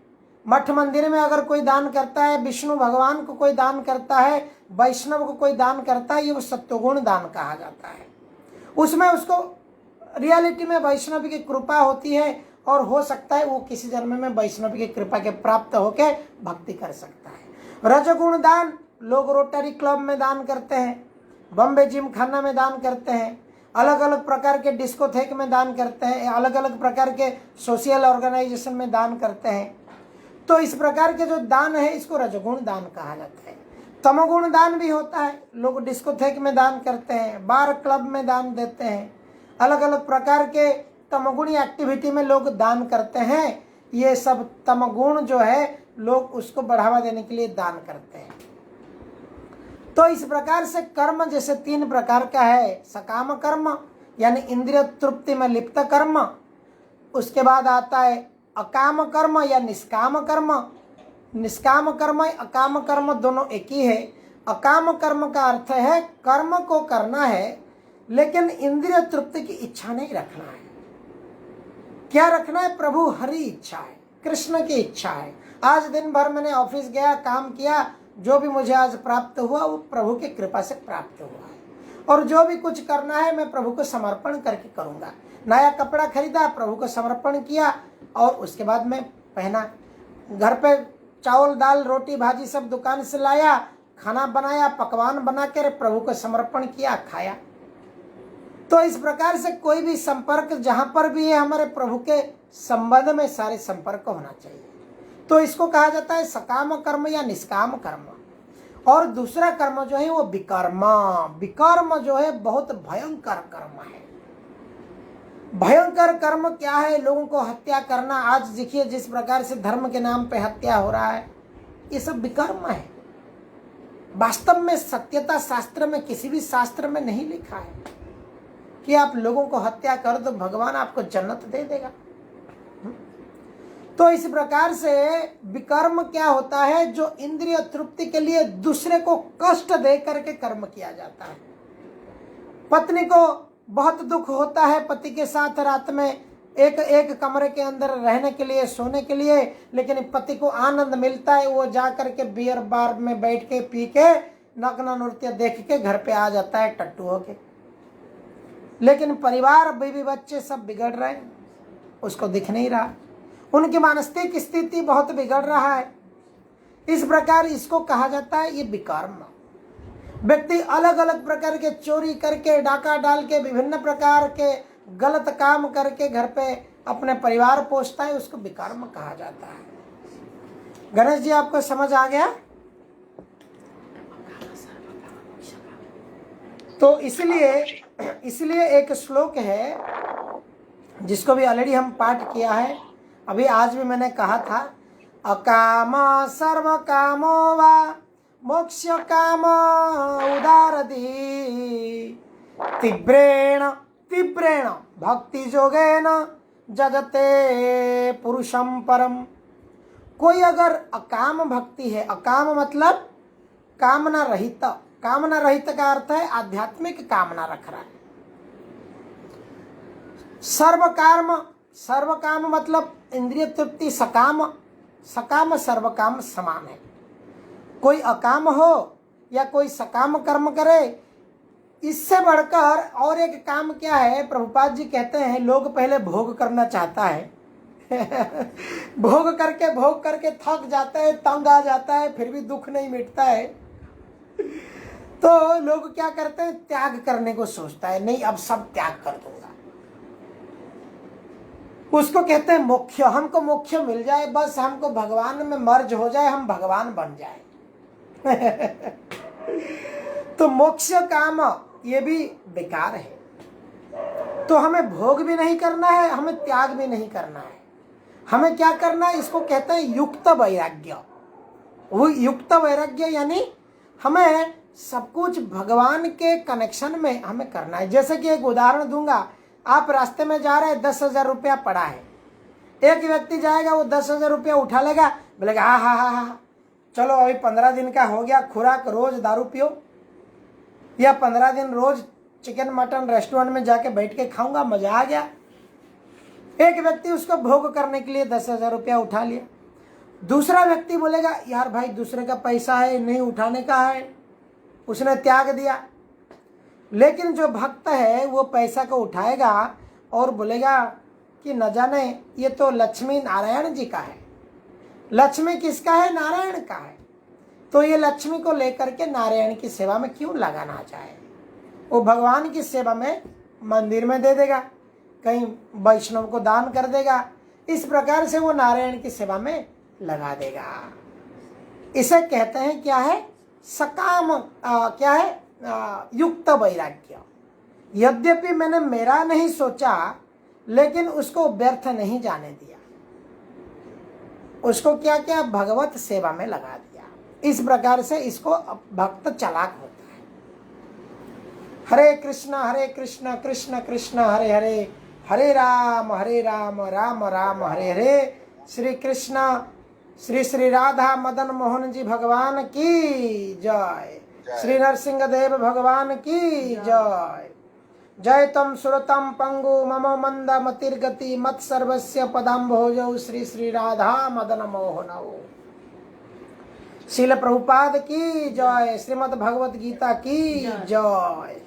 मठ मंदिर में अगर कोई दान करता है, विष्णु भगवान को कोई दान करता है, वैष्णव को कोई दान करता है, ये वो सत्वगुण दान कहा जाता है। उसमें उसको रियलिटी में वैष्णव की कृपा होती है, और हो सकता है वो किसी जन्म में वैष्णव की कृपा के प्राप्त होकर भक्ति कर सकता है। रजगुण दान लोग रोटरी क्लब में दान करते हैं, बॉम्बे जिम खाना में दान करते हैं, अलग अलग प्रकार के डिस्कोथेक में दान करते हैं, अलग अलग प्रकार के सोशल ऑर्गेनाइजेशन में दान करते हैं। तो इस प्रकार के जो दान है इसको रजगुण दान कहा जाता है। तमोगुण दान भी होता है, लोग डिस्कोथेक में दान करते हैं, बार क्लब में दान देते हैं, अलग अलग प्रकार के तमोगुणी एक्टिविटी में लोग दान करते हैं। ये सब तमोगुण जो है लोग उसको बढ़ावा देने के लिए दान करते हैं। तो इस प्रकार से कर्म जैसे 3 प्रकार का है, सकाम कर्म यानी इंद्रिय तृप्ति में लिप्त कर्म, उसके बाद आता है अकाम कर्म या निष्काम कर्म। निष्काम कर्म अकाम कर्म दोनों एक ही है। अकाम कर्म का अर्थ है कर्म को करना है लेकिन इंद्रिय तृप्ति की इच्छा नहीं रखना है। क्या रखना है? प्रभु हरि इच्छा है, कृष्ण की इच्छा है। आज दिन भर मैंने ऑफिस गया, काम किया, जो भी मुझे आज प्राप्त हुआ वो प्रभु की कृपा से प्राप्त हुआ है, और जो भी कुछ करना है मैं प्रभु को समर्पण करके करूंगा। नया कपड़ा खरीदा, प्रभु को समर्पण किया, और उसके बाद मैं पहना। घर पे चावल दाल रोटी भाजी सब दुकान से लाया, खाना बनाया, पकवान बना कर प्रभु को समर्पण किया, खाया। तो इस प्रकार से कोई भी संपर्क जहां पर भी है हमारे प्रभु के संबंध में सारे संपर्क होना चाहिए। तो इसको कहा जाता है सकाम कर्म या निष्काम कर्म। और दूसरा कर्म जो है वो विकर्म। विकर्म जो है बहुत भयंकर कर्म है। भयंकर कर्म क्या है? लोगों को हत्या करना। आज देखिए जिस प्रकार से धर्म के नाम पे हत्या हो रहा है, ये सब विकर्म है। वास्तव में सत्यता शास्त्र में किसी भी शास्त्र में नहीं लिखा है कि आप लोगों को हत्या कर दो भगवान आपको जन्नत दे देगा। तो इस प्रकार से विकर्म क्या होता है? जो इंद्रिय तृप्ति के लिए दूसरे को कष्ट दे करके कर्म किया जाता है। पत्नी को बहुत दुख होता है पति के साथ रात में एक कमरे के अंदर रहने के लिए, सोने के लिए, लेकिन पति को आनंद मिलता है, वो जा करके बियर बार में बैठ के पी के नग्न नृत्य देख के घर पे आ जाता है टट्टू होके। लेकिन परिवार बीवी बच्चे सब बिगड़ रहे हैं, उसको दिख नहीं रहा। उनकी मानसिक स्थिति बहुत बिगड़ रहा है। इस प्रकार इसको कहा जाता है ये विकर्म। व्यक्ति अलग अलग प्रकार के चोरी करके, डाका डाल के, विभिन्न प्रकार के गलत काम करके घर पे अपने परिवार पोषता है, उसको विकर्म कहा जाता है। गणेश जी आपको समझ आ गया? तो इसलिए एक श्लोक है जिसको भी ऑलरेडी हम पाठ किया है, अभी आज भी मैंने कहा था, अकाम सर्व कामो वा मोक्ष काम उदारदी तीव्रेण भक्ति जोगेन जगते पुरुषम परम। कोई अगर अकाम भक्ति है, अकाम मतलब कामना रहित, कामना रहित का अर्थ है आध्यात्मिक कामना रख रहा है। सर्व काम मतलब इंद्रिय तृप्ति, सकाम, सकाम सर्व काम समान है। कोई अकाम हो या कोई सकाम कर्म करे, इससे बढ़कर और एक काम क्या है, प्रभुपाद जी कहते हैं लोग पहले भोग करना चाहता है भोग करके थक जाता है, तंग आ जाता है, फिर भी दुख नहीं मिटता है, तो लोग क्या करते हैं, त्याग करने को सोचता है, नहीं अब सब त्याग कर दूंगा। उसको कहते हैं मोक्ष, हमको मोक्ष मिल जाए, बस हमको भगवान में मर्ज हो जाए, हम भगवान बन जाए तो मोक्ष काम ये भी बेकार है। तो हमें भोग भी नहीं करना है, हमें त्याग भी नहीं करना है, हमें क्या करना है, इसको कहते हैं युक्त वैराग्य। वो युक्त वैराग्य यानी हमें सब कुछ भगवान के कनेक्शन में हमें करना है। जैसे कि एक उदाहरण दूंगा, आप रास्ते में जा रहे हैं, 10,000 रुपया पड़ा है, एक व्यक्ति जाएगा वो 10,000 रुपया उठा लेगा, बोलेगा हाँ, चलो अभी 15 दिन का हो गया खुराक, रोज दारू पियो, या 15 दिन रोज चिकन मटन रेस्टोरेंट में जाके बैठ के खाऊंगा, मजा आ गया। एक व्यक्ति उसको भोग करने के लिए 10,000 रुपया उठा लिया। दूसरा व्यक्ति बोलेगा यार भाई दूसरे का पैसा है, नहीं उठाने का है, उसने त्याग दिया। लेकिन जो भक्त है वो पैसा को उठाएगा और बोलेगा कि न जाने ये तो लक्ष्मी नारायण जी का है। लक्ष्मी किसका है? नारायण का है। तो ये लक्ष्मी को लेकर के नारायण की सेवा में क्यों लगाना चाहे, वो भगवान की सेवा में मंदिर में दे देगा, कहीं वैष्णव को दान कर देगा, इस प्रकार से वो नारायण की सेवा में लगा देगा। इसे कहते हैं क्या है? सकाम क्या है? युक्त वैराग्य। यद्यपि मैंने मेरा नहीं सोचा, लेकिन उसको व्यर्थ नहीं जाने दिया, उसको क्या क्या भगवत सेवा में लगा दिया। इस प्रकार से इसको भक्त चालाक होता है। हरे कृष्ण कृष्ण कृष्ण हरे हरे, हरे राम राम राम हरे हरे। श्री कृष्ण श्री श्री राधा मदन मोहन जी भगवान की जय। श्री नरसिंह देव भगवान की जय। जय तम सुरतम पंगु ममो मंद मतिर्गति मत सर्वस्य पदाम्भोजौ श्री श्री राधा मदन मोहनौ। श्रील प्रभुपाद की जय। श्रीमद् भगवत गीता की जय।